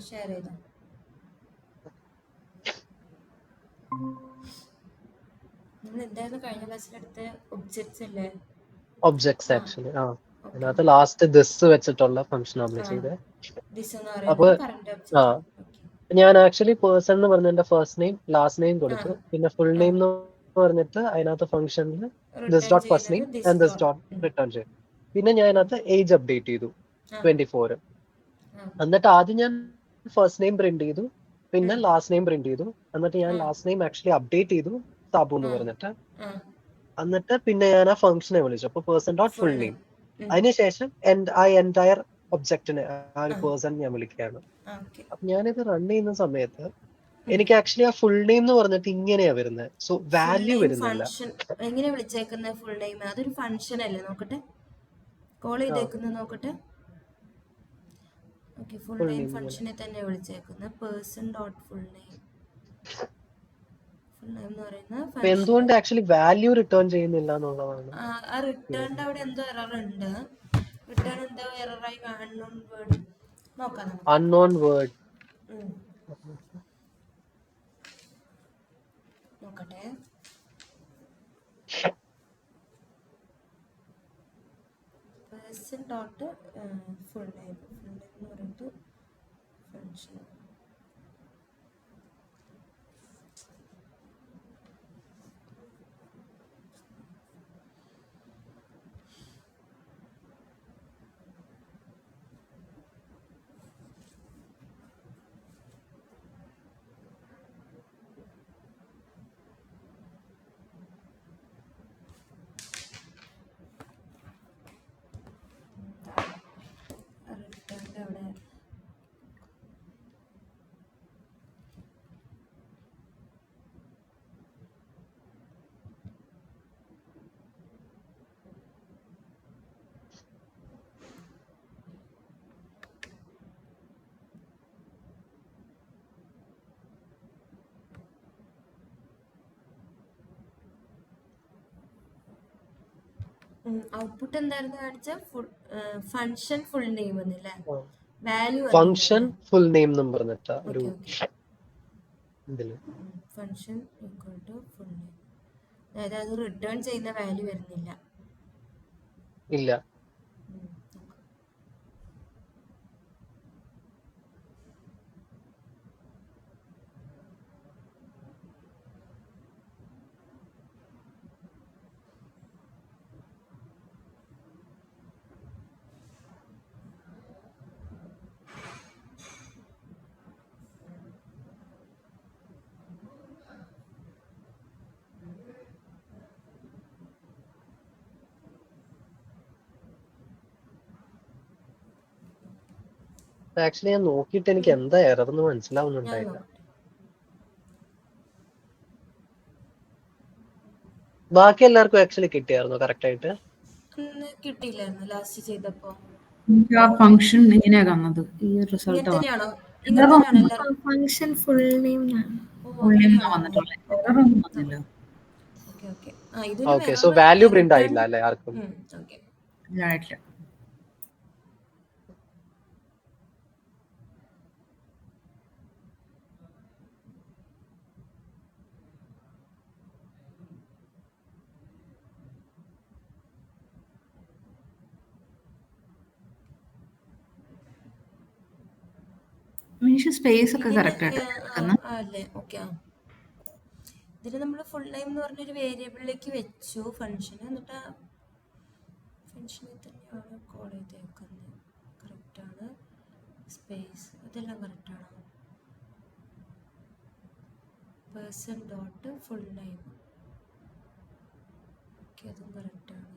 Share ചെയ്തോ. നിങ്ങൾ എന്തായിരുന്നു കഴിഞ്ഞ ക്ലാസ്സിലെടുത്ത ഒബ്ജക്ട്സ് അല്ലേ? ഒബ്ജക്ട്സ് ആക്ച്വലി അതിനകത്ത് ലാസ്റ്റ് ദിസ് വെച്ചിട്ടുള്ള ഫംഗ്ഷൻ നമ്മൾ ചെയ്തത്. അപ്പൊ ഞാൻ ആക്ച്വലി പേഴ്സൺ എന്ന് പറഞ്ഞ എന്റെ ഫസ്റ്റ് നെയിം ലാസ്റ്റ് നെയിം കൊടുത്തു. പിന്നെ ഫുൾ നെയിം എന്ന് പറഞ്ഞിട്ട് അതിനകത്ത് ഫംഗ്ഷനിൽ this dot first name and this dot return ചെയ്തു. പിന്നെ ഞാൻ അതിനകത്ത് ഏജ് അപ്ഡേറ്റ് ചെയ്തു 24. എന്നിട്ട് ആദ്യം ഞാൻ ഫസ്റ്റ് നെയിം പ്രിന്റ് ചെയ്തു, പിന്നെ ലാസ്റ്റ് നെയിം പ്രിന്റ് ചെയ്തു. എന്നിട്ട് ഞാൻ ലാസ്റ്റ് നെയിം ആക്ച്വലി അപ്ഡേറ്റ് ചെയ്തു സാബു എന്ന് പറഞ്ഞിട്ട്. എന്നിട്ട് പിന്നെ ഞാൻ ആ ഫംഗ്ഷനെ വിളിച്ചു. അപ്പൊ പേഴ്സൺ ഡോട്ട് ഫുൾ നെയിം. അതിനുശേഷം ആ എൻറ്റയർ ഒബ്ജക്റ്റിനെ ആ ഒരു പേഴ്സൺ ഞാൻ വിളിക്കുകയാണ്. അപ്പൊ ഞാനിത് റൺ ചെയ്യുന്ന സമയത്ത് എനിക്ക് ആക്ച്വലി ആ ഫുൾ നെയിം എന്ന് പറഞ്ഞിട്ട് ഇങ്ങനെയാ വരുന്നത്. സോ വാല്യൂ വരുന്നില്ല. എങ്ങനെ വിളിച്ചേക്കുന്ന ഫുൾ നെയിം? അതൊരു ഫംഗ്ഷൻ അല്ലേ? നോക്കട്ടെ, കോൾ ചെയ്തേക്കുന്നത് നോക്കട്ടെ. ഓക്കെ, ഫുൾ നെയിം ഫംഗ്ഷനെ തന്നെ വിളിച്ചേക്കുന്നത്. പേഴ്സൺ ഡോട്ട് ഫുൾ നെയിം എന്ന് പറയുന്ന എന്തുകൊണ്ട് ആക്ച്വലി വാല്യൂ റിട്ടേൺ ചെയ്യുന്നില്ല എന്നുള്ളതാണ്. ആ റിട്ടേണിന്റെ അവിടെ എന്തോ എറർ ഉണ്ട്. റിട്ടേൺ എന്തോ എററായി അൺനോൺ വേർഡ് നോക്കാം. അൺനോൺ വേർഡ് നോക്കട്ടെ. പേഴ്സൺ ഡോട്ട് ഫുൾ നെയിം എന്ന് പറഞ്ഞിട്ട് ഫംഗ്ഷൻ. റിട്ടേണിന്റെ അവിടെ ഔട്ട്പുട്ട് എന്തായിരുന്നു കാണിച്ച? ഫംഗ്ഷൻ ഫുൾ നെയിം എന്നല്ലേ? വാല്യൂ ഫംഗ്ഷൻ ഫുൾ നെയിം എന്ന് പറഞ്ഞിട്ട് ഒരു function equal to full name. അതായത് അത് റിട്ടേൺ ചെയ്യുന്ന വാല്യൂ വരുന്നില്ല. ഇല്ല. ആക്ച്വലി ഞാൻ നോക്കിയിട്ട് എനിക്ക് എന്താ എറർ എന്ന് മനസ്സിലാവുന്നുണ്ടായില്ല. ബാക്കി എല്ലാവർക്കും ആക്ച്വലി കിട്ടിയായിരുന്നു കറക്റ്റ് ആയിട്ട്? കിട്ടിയില്ലായിരുന്നു ലാസ്റ്റ് ചെയ്തപ്പോ. ആ ഫംഗ്ഷൻ ഇങ്ങനെയാ കാണുന്നത്. ഈ റിസൾട്ട് ഫംഗ്ഷൻ ഫുൾ നെയിം വന്നിട്ടില്ല. ഓക്കെ, സോ വാല്യൂ പ്രിന്റ് ആയില്ല അല്ലേ ആർക്കും? ആയിട്ടില്ല. സ്പേസ് ഒക്കെ കറക്റ്റ് അല്ലേ? ഓക്കെ. ഇതിൽ നമ്മൾ ഫുൾ നെയിം എന്ന് പറഞ്ഞൊരു വേരിയബിളിലേക്ക് വെച്ചു ഫംഗ്ഷൻ. എന്നിട്ട് ഫംഗ്ഷനിൽ തന്നെയാണ് കോൾ ചെയ്തേക്കുന്നത്. കറക്റ്റാണ്. സ്പേസ് ഇതെല്ലാം കറക്റ്റാണോ? Person dot full name, okay, അതും കറക്റ്റാണ്.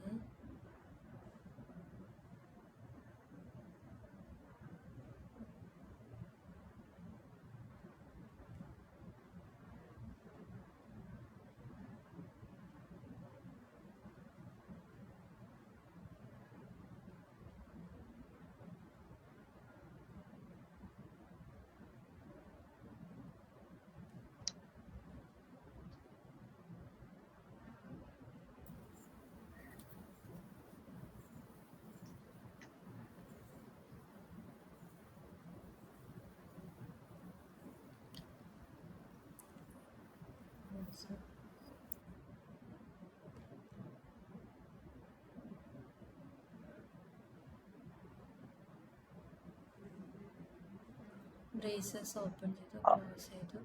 ബ്രേസസ് ഓപ്പൺ ചെയ്തു, ക്ലോസ് ചെയ്തു.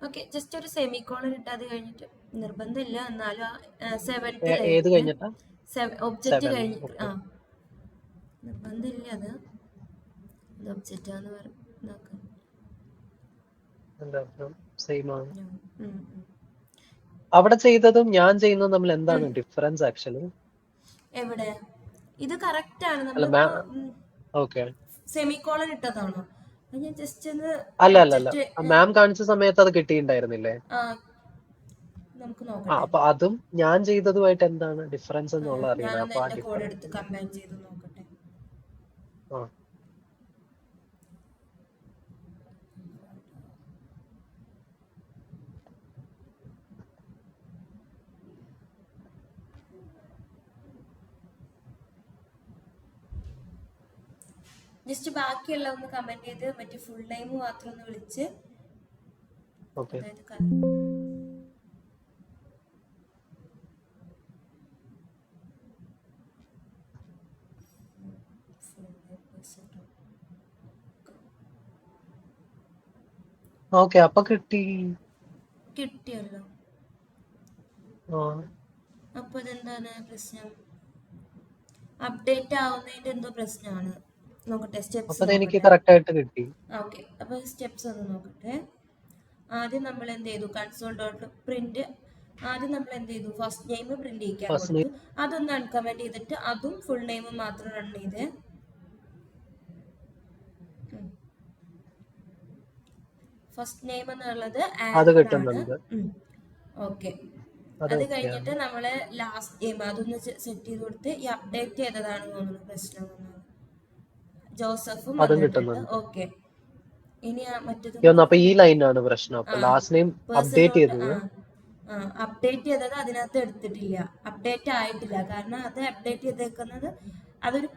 ഓക്കെ, ജസ്റ്റ് ഒരു സെമി കോളൻ ഇട്ട് അത് കഴിഞ്ഞിട്ട് നിർബന്ധമില്ല, എന്നാലും സെവൻത്ത് ഏത് കഴിഞ്ഞിട്ടാ? ഒബ്ജക്റ്റ് 7. കഴിഞ്ഞ് Okay. നിർബന്ധമില്ല, അത് ഒബ്ജക്റ്റാന്ന് പറഞ്ഞു. സെയിം ആണ്. അവിടെ ചെയ്തതും ഞാൻ ചെയ്യുന്നതും തമ്മിൽ എന്താണ് ഡിഫറൻസ് ആക്ച്വലി? എവിടെ? ഇത് കറക്റ്റ് ആണ്. അല്ല നമ്മൾ ഓക്കെ. Semi colon ഇട്ടതാണോ? ഞാൻ ജസ്റ്റ് ഒന്ന് അല്ല മാം കാണിച്ച സമയത്ത് അത് കിട്ടിയിട്ടുണ്ടായിരുന്നില്ലേ? നമുക്ക് നോക്കാം. അപ്പൊ അതും ഞാൻ ചെയ്തതുമായിട്ട് എന്താണ് ഡിഫറൻസ് എന്നുള്ള അറിയണം. അപ്പൊ ആ കോഡ് എടുത്ത് കമ്പൈൻ ചെയ്ത് നോക്കട്ടെ. ജസ്റ്റ് ബാക്കിയുള്ള ഒന്ന് കമന്റ് ചെയ്ത് മറ്റേ ഫുൾ നെയിം മാത്രം ഒന്ന് വിളിച്ച് ഓക്കെ. അപ്പൊ കിട്ടിയല്ലോ. അപ്പൊ ഇതെന്താണ് പ്രശ്നം? അപ്ഡേറ്റ് ആവുന്നതിന്റെ എന്തോ പ്രശ്നമാണ്. നോക്കട്ടെ സ്റ്റെപ്സ്. എനിക്ക് കറക്റ്റ് ആയിട്ട് കിട്ടി. ഓക്കെ, അപ്പൊ സ്റ്റെപ്സ് ഒന്ന് നോക്കട്ടെ. ആദ്യം നമ്മൾ എന്ത് ചെയ്തു? Console dot print. ആദ്യം നമ്മൾ എന്ത് ചെയ്തു? ഫസ്റ്റ് നെയിം പ്രിന്റ് ചെയ്യിക്കാൻ കൊടുത്തു. അതൊന്ന് അൺകമന്റ് ചെയ്തിട്ട് അതും ഫുൾ നെയിം മാത്രം റൺ ചെയ്ത് ഫസ്റ്റ് നെയിം എന്നുള്ളത് ഓക്കെ. അത് കഴിഞ്ഞിട്ട് നമ്മള് ലാസ്റ്റ് നെയിം അതൊന്ന് സെറ്റ് ചെയ്ത് കൊടുത്ത് ഈ അപ്ഡേറ്റ് ചെയ്തതാണ് തോന്നുന്നു പ്രശ്നം. ജോസഫും ഓക്കെ. ഇനി മറ്റേത് അപ്പൊ ഈ ലൈനാണ് പ്രശ്നം. അപ്പൊ ലാസ്റ്റ് നെയിം അപ്ഡേറ്റ് ചെയ്തത് അപ്ഡേറ്റ് ചെയ്തത് അതിനകത്ത് എടുത്തിട്ടില്ല, അപ്ഡേറ്റ് ആയിട്ടില്ല. കാരണം അത് അപ്ഡേറ്റ് ചെയ്തേക്കുന്നത് അതൊരു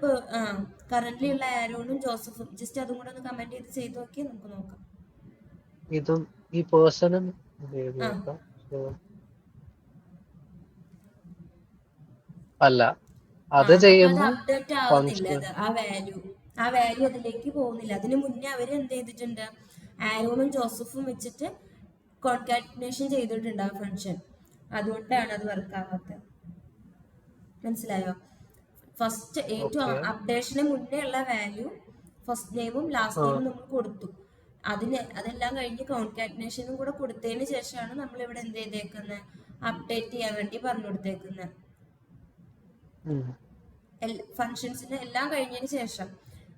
കറന്റ്ലി ഉള്ള ആരോണും ജോസഫും. ജസ്റ്റ് അതും കൂടെ ഒന്ന് കമന്റ് ചെയ്ത് നോക്കി നമുക്ക് നോക്കാം. ഇതും ഈ പേഴ്സണും അല്ല, അത് ചെയ്യുമ്പോൾ അപ്ഡേറ്റ് ആവുന്നില്ല. ആ വാല്യൂ അതിലേക്ക് പോകുന്നില്ല. അതിന് മുന്നേ അവര് എന്ത് ചെയ്തിട്ടുണ്ട്? ആരോണും ജോസഫും വെച്ചിട്ട് കോൺകാറ്റിനേഷൻ ചെയ്തിട്ടുണ്ട് ആ ഫംഗ്ഷൻ. അതുകൊണ്ടാണ് അത് വർക്ക് ആവാത്തത്. മനസ്സിലായോ? ഫസ്റ്റ് ഏറ്റവും അപ്ഡേഷന് മുന്നേ ഉള്ള വാല്യൂ ഫസ്റ്റ് നെയിമും ലാസ്റ്റ് നെയിമും നമ്മൾ കൊടുത്തു. അതെല്ലാം കഴിഞ്ഞ് കോൺകാറ്റിനേഷനും കൂടെ കൊടുത്തതിന് ശേഷമാണ് നമ്മൾ ഇവിടെ എന്ത് ചെയ്തേക്കുന്നത്? അപ്ഡേറ്റ് ചെയ്യാൻ വേണ്ടി പറഞ്ഞു കൊടുത്തേക്കുന്നത്. ഫംഗ്ഷൻസിന് എല്ലാം കഴിഞ്ഞതിന് ശേഷം,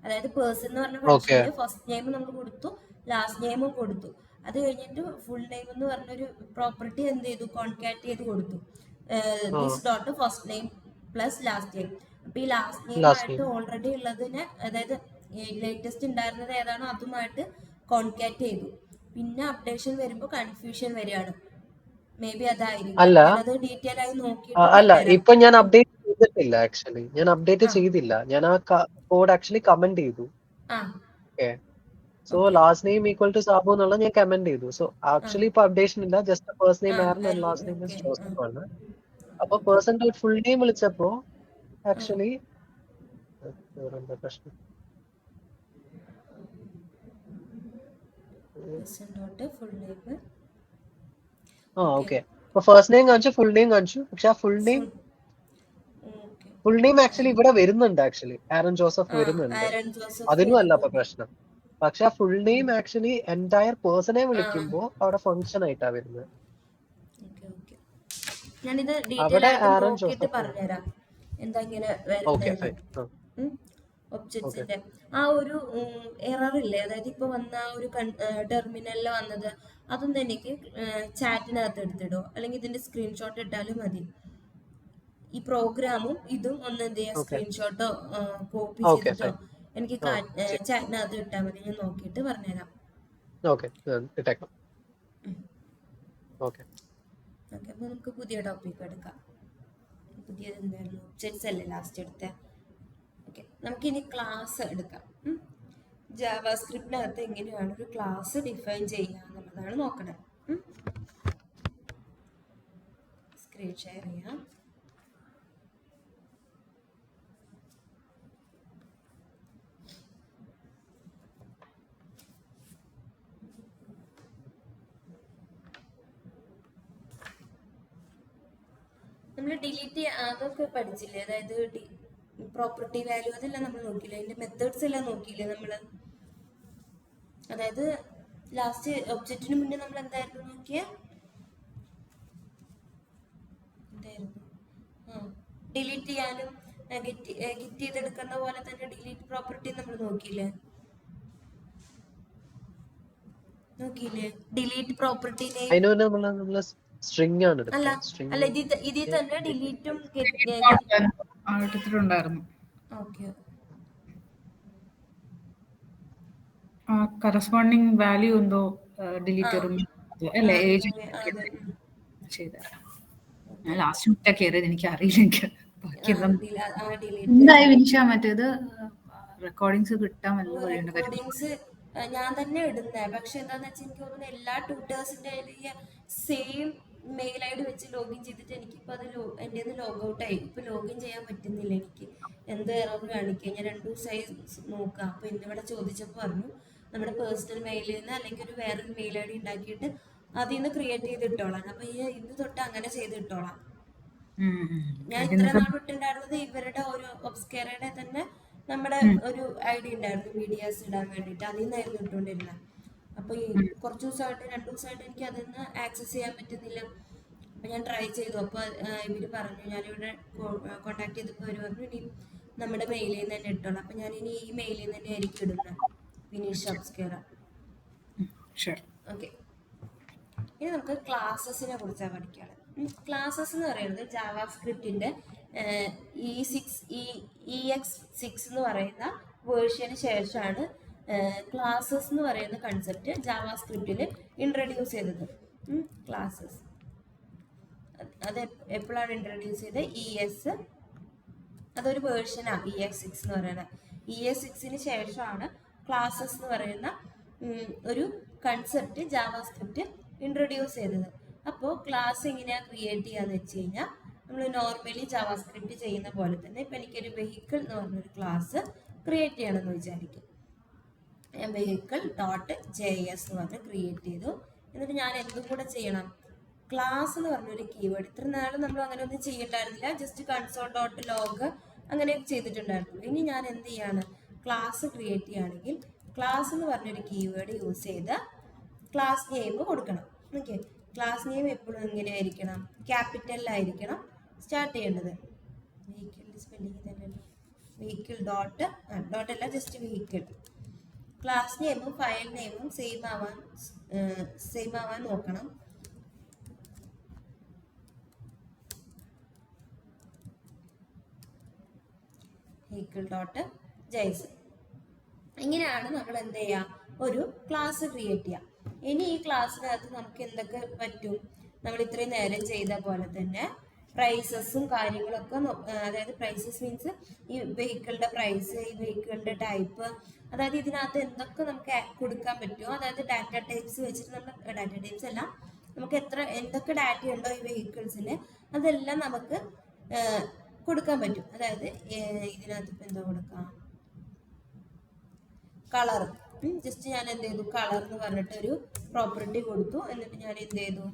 അതായത് പേഴ്സൺ എന്ന് പറഞ്ഞ ഫംഗ്ഷനിൽ ഫസ്റ്റ് നെയിം നമ്മൾ കൊടുത്തു, ലാസ്റ്റ് നെയിമും കൊടുത്തു. അത് കഴിഞ്ഞിട്ട് ഫുൾ നെയിം എന്ന് പറഞ്ഞൊരു പ്രോപ്പർട്ടി എന്ത് ചെയ്തു? കോൺകാറ്റ് ചെയ്ത് കൊടുത്തു. This dot first name plus last name. അപ്പൊ ഈ ലാസ്റ്റ് നെയിം ആയിട്ട് ഓൾറെഡി ഉള്ളതിന്, അതായത് ലേറ്റസ്റ്റ് ഉണ്ടായിരുന്നത് ഏതാണോ അതുമായിട്ട് കോൺകാറ്റ് ചെയ്തു. പിന്നെ അപ്ഡേഷൻ വരുമ്പോൾ കൺഫ്യൂഷൻ വരികയാണ്. മേ ബി അതായിരിക്കും. അത് ഡീറ്റെയിൽ ആയി നോക്കിയിട്ട് അല്ല, ഇപ്പൊ ഞാൻ അപ്ഡേറ്റ് ചെയ്തിട്ടില്ല. ആക്ച്വലി ഞാൻ അപ്ഡേറ്റ് ചെയ്തില്ല. ഞാൻ ആ കോഡ് ആക്ച്വലി കമന്റ് ചെയ്തു. So last name equal to Sabu എന്നുള്ള ഞാൻ കമന്റ് ചെയ്തു. സോ ആക്ച്വലി ഇപ്പൊ അപ്ഡേഷൻ ഇല്ല. ജസ്റ്റ് ഫസ്റ്റ് നെയിം ആയിരുന്നു ആൻഡ് ലാസ്റ്റ് നെയിം ജോസഫ് ആണ്. അപ്പൊ പേഴ്സൺ ഡോട്ട് ഫുൾ നെയിം വിളിച്ചപ്പോ ആക്ച്വലി പ്രശ്നം ഓക്കെ. അപ്പൊ ഫസ്റ്റ് നെയിം കാണിച്ചു, ഫുൾ നെയിം കാണിച്ചു. പക്ഷെ ആ ഫുൾ നെയിം ആക്ച്വലി ഇവിടെ വരുന്നുണ്ട്. ആക്ച്വലി ആരൺ ജോസഫ് വരുന്നുണ്ട്. അതിനും അല്ല അപ്പൊ പ്രശ്നം. പക്ഷെ ആ ഫുൾ നെയിം ആക്ച്വലി എൻറ്റയർ പേഴ്സണെ വിളിക്കുമ്പോ അവിടെ ഫംഗ്ഷൻ ആയിട്ടാ വരുന്നത്. ഞാനിത് ഡീറ്റെയിൽ ആയിട്ട് നോക്കിയിട്ട് പറഞ്ഞുതരാം എന്താ ഇങ്ങനെ വരുന്നത്. ഒബ്ജക്ട്സിന്റെ ആ ഒരു എറർ ഇല്ലേ, അതായത് ഇപ്പൊ വന്ന ഒരു ടെർമിനലിൽ വന്നത്, അതൊന്നും എനിക്ക് ചാറ്റിനകത്ത് എടുത്തിടോ, അല്ലെങ്കിൽ ഇതിന്റെ സ്ക്രീൻഷോട്ട് ഇട്ടാലും മതി. ഈ പ്രോഗ്രാമും ഇതും ഒന്ന് എന്ത് ചെയ്യാം, സ്ക്രീൻഷോട്ടോ കോപ്പി ചെയ്തിട്ടോ എനിക്ക് ചാറ്റിനകത്ത് ഇട്ടാൽ മതി. ഞാൻ നോക്കിയിട്ട് പറഞ്ഞുതരാം. അപ്പൊ നമുക്ക് പുതിയ ടോപ്പിക് എടുക്കാം. പുതിയത് എന്തായിരുന്നു? ഒബ്ജക്ട്സ് അല്ലേ ലാസ്റ്റ് എടുത്തേ. ഓക്കെ, നമുക്കിനി ക്ലാസ് എടുക്കാം. ജാവാസ്ക്രിപ്റ്റിനകത്ത് എങ്ങനെയാണ് ഒരു ക്ലാസ് ഡിഫൈൻ ചെയ്യുക എന്നുള്ളതാണ് നോക്കണേ. സ്ക്രീൻ ഷെയർ ചെയ്യാം. നമ്മൾ ഡിലീറ്റ് അതൊക്കെ പഠിച്ചില്ലേ, അതായത് പ്രോപ്പർട്ടി വാല്യൂ അതെല്ലാം നമ്മൾ നോക്കിയില്ലേ, അതിന്റെ മെത്തേഡ്സ് എല്ലാം നോക്കിയില്ലേ നമ്മള്. അതായത് ലാസ്റ്റ് ഒബ്ജക്റ്റിന് മുന്നേ നമ്മൾ എന്തായിരുന്നു നോക്കിയ, എന്തായിരുന്നു, ഡിലീറ്റ് ചെയ്യാനും ഗിറ്റ് ചെയ്തെടുക്കുന്ന പോലെ തന്നെ ഡിലീറ്റ് പ്രോപ്പർട്ടി നമ്മൾ നോക്കിയില്ലേ, ഡിലീറ്റ് പ്രോപ്പർട്ടി സ്ട്രിംഗ് ആണ് അല്ല സ്ട്രിംഗ്. അല്ല ഇതിൽ തന്നെ ഡിലീറ്റും എടുത്തിട്ടുണ്ടായിരുന്നു. ഓക്കെ, കറസ്പോണ്ടിങ് വാല്യൂ എന്തോ ഡിലീറ്റ് അല്ലേ ഏജ് ചെയ്തരാം. ഞാൻ ലാസ്റ്റ് മിനിറ്റാ കയറിയത്, എനിക്ക് അറിയില്ലെങ്കിൽ ബാക്കിയെല്ലാം എന്തായി വിനിഷ. മറ്റേത് റെക്കോർഡിങ്സ് കിട്ടാൻ വല്ല വഴിയുണ്ട്? റെക്കോർഡിങ്സ് ഞാൻ തന്നെ ഇടുന്നേ, പക്ഷെ എന്താന്ന് വെച്ചാൽ എനിക്ക് തോന്നുന്നു എല്ലാ ട്യൂട്ടേഴ്സിന്റെ സെയിം മെയിൽ ഐ ഡി വെച്ച് ലോഗിൻ ചെയ്തിട്ട് എനിക്കിപ്പോൾ അത് എൻ്റെ ലോഗ് ഔട്ട് ആയി. ഇപ്പൊ ലോഗിൻ ചെയ്യാൻ പറ്റുന്നില്ല, എനിക്ക് എന്ത് എറർ കാണിക്കുക. ഞാൻ 2 ദിവസമായി നോക്കാം. അപ്പൊ ഇന്നിവിടെ ചോദിച്ചപ്പോൾ പറഞ്ഞു നമ്മുടെ പേഴ്സണൽ മെയിലിൽ നിന്ന് അല്ലെങ്കിൽ ഒരു വേറൊരു മെയിൽ ഐ ഡി ഉണ്ടാക്കിയിട്ട് അതിൽ നിന്ന് ക്രിയേറ്റ് ചെയ്തിട്ടോളാം. അപ്പൊ ഇന്ന് തൊട്ട് അങ്ങനെ ചെയ്തിട്ടോളാം. ഞാൻ ഇത്ര നാൾ ഇട്ടുണ്ടായിരുന്നത് ഇവരുടെ ഒരു ഒബ്സ്കെയറുടെ തന്നെ നമ്മുടെ ഒരു ഐ ഡി ഉണ്ടായിരുന്നു വീഡിയോസ് ഇടാൻ വേണ്ടിയിട്ട്, അതിൽ നിന്നായിരുന്നു ഇട്ടുകൊണ്ടിരുന്നത്. അപ്പൊ ഈ കുറച്ച് ദിവസമായിട്ട് 2 ദിവസമായിട്ട് എനിക്ക് അതിൽ നിന്ന് ആക്സസ് ചെയ്യാൻ പറ്റുന്നില്ല. അപ്പൊ ഞാൻ ട്രൈ ചെയ്തു. അപ്പൊ ഇവര് പറഞ്ഞു, ഞാനിവിടെ കോണ്ടാക്ട് ചെയ്തപ്പോൾ ഇവര് പറഞ്ഞു ഇനി നമ്മുടെ മെയിലിൽ നിന്ന് തന്നെ ഇട്ടോളാം. അപ്പൊ ഞാൻ ഇനി ഈ മെയിലിൽ നിന്ന് തന്നെ ആയിരിക്കും ഇടുന്നത്, വിനീഷ് ഒബ്സ്കെയർ. ഓക്കെ, ഇനി നമുക്ക് ക്ലാസ്സസിനെ കുറിച്ചാണ് പഠിക്കാനുള്ളത്. ക്ലാസ്സസ് എന്ന് പറയുന്നത് ജാവാസ്ക്രിപ്റ്റിന്റെ EX6 എന്ന് പറയുന്ന വേർഷന് ശേഷമാണ് ക്ലാസ്സസ് എന്ന് പറയുന്ന കൺസെപ്റ്റ് ജാവാസ്ക്രിപ്റ്റിൽ ഇൻട്രൊഡ്യൂസ് ചെയ്തത്. ക്ലാസ്സസ് അത് എപ്പോഴാണ് ഇൻട്രൊഡ്യൂസ് ചെയ്തത്? ES, അതൊരു വേർഷനാണ് EX6 എന്ന് പറയുന്നത്. ES6ന് ശേഷമാണ് ക്ലാസ്സസ് എന്ന് പറയുന്ന ഒരു കൺസെപ്റ്റ് ജാവാസ്ക്രിപ്റ്റ് ഇൻട്രൊഡ്യൂസ് ചെയ്തത്. അപ്പോൾ ക്ലാസ് എങ്ങനെയാണ് ക്രിയേറ്റ് ചെയ്യാന്ന് വെച്ച് കഴിഞ്ഞാൽ നമ്മൾ നോർമലി ജാവാസ്ക്രിപ്റ്റ് ചെയ്യുന്ന പോലെ തന്നെ ഇപ്പം എനിക്കൊരു വെഹിക്കിൾ എന്ന് പറഞ്ഞൊരു ക്ലാസ് ക്രിയേറ്റ് ചെയ്യണമെന്ന് വിചാരിക്കും. ഞാൻ vehicle.js എന്ന് പറഞ്ഞ് ക്രിയേറ്റ് ചെയ്തു. എന്നിട്ട് ഞാൻ എന്തും കൂടെ ചെയ്യണം, ക്ലാസ് എന്ന് പറഞ്ഞൊരു കീവേഡ്. ഇത്ര നാളും നമ്മൾ അങ്ങനെ ഒന്നും ചെയ്യണ്ടായിരുന്നില്ല, ജസ്റ്റ് console.log അങ്ങനെയൊക്കെ ചെയ്തിട്ടുണ്ടായിരുന്നു. ഇനി ഞാൻ എന്ത് ചെയ്യാണ്, ക്ലാസ് ക്രിയേറ്റ് ചെയ്യുകയാണെങ്കിൽ ക്ലാസ് എന്ന് പറഞ്ഞൊരു കീവേഡ് യൂസ് ചെയ്ത് ക്ലാസ് നെയിം കൊടുക്കണം. ഓക്കെ, ക്ലാസ് നെയിം എപ്പോഴും എങ്ങനെയായിരിക്കണം? ക്യാപിറ്റലിലായിരിക്കണം സ്റ്റാർട്ട് ചെയ്യേണ്ടത്. വെഹിക്കിളിൻ്റെ സ്പെല്ലിങ് തന്നെ വെഹിക്കിൾ ഡോട്ട് അല്ല, ജസ്റ്റ് വെഹിക്കിൾ. ക്ലാസ് നെയിമും ഫയൽ നെയിമും സെയിം ആവാൻ നോക്കണം. vehicle.js. ഇങ്ങനെയാണ് നമ്മൾ എന്ത് ചെയ്യുക, ഒരു ക്ലാസ് ക്രിയേറ്റ് ചെയ്യുക. ഇനി ഈ ക്ലാസ്സിനകത്ത് നമുക്ക് എന്തൊക്കെ പറ്റും? നമ്മൾ ഇത്രയും നേരം ചെയ്ത പോലെ തന്നെ പ്രൈസസും കാര്യങ്ങളൊക്കെ, അതായത് പ്രൈസസ് മീൻസ് ഈ വെഹിക്കിളിന്റെ പ്രൈസ്, ഈ വെഹിക്കിളിന്റെ ടൈപ്പ്, അതായത് ഇതിനകത്ത് എന്തൊക്കെ നമുക്ക് കൊടുക്കാൻ പറ്റുമോ, അതായത് ഡാറ്റ ടൈപ്സ് വെച്ചിട്ട് നമ്മൾ ഡാറ്റ ടൈപ്സ് എല്ലാം നമുക്ക് എന്തൊക്കെ ഡാറ്റ ഉണ്ടോ ഈ വെഹിക്കിൾസിന് അതെല്ലാം നമുക്ക് കൊടുക്കാൻ പറ്റും. അതായത് ഇതിനകത്ത് ഇപ്പം എന്താ കൊടുക്കാം, കളർ. ജസ്റ്റ് ഞാൻ എന്ത് ചെയ്തു, കളർ എന്ന് പറഞ്ഞിട്ട് ഒരു പ്രോപ്പർട്ടി കൊടുത്തു. എന്നിട്ട് ഞാൻ എന്ത് ചെയ്തു,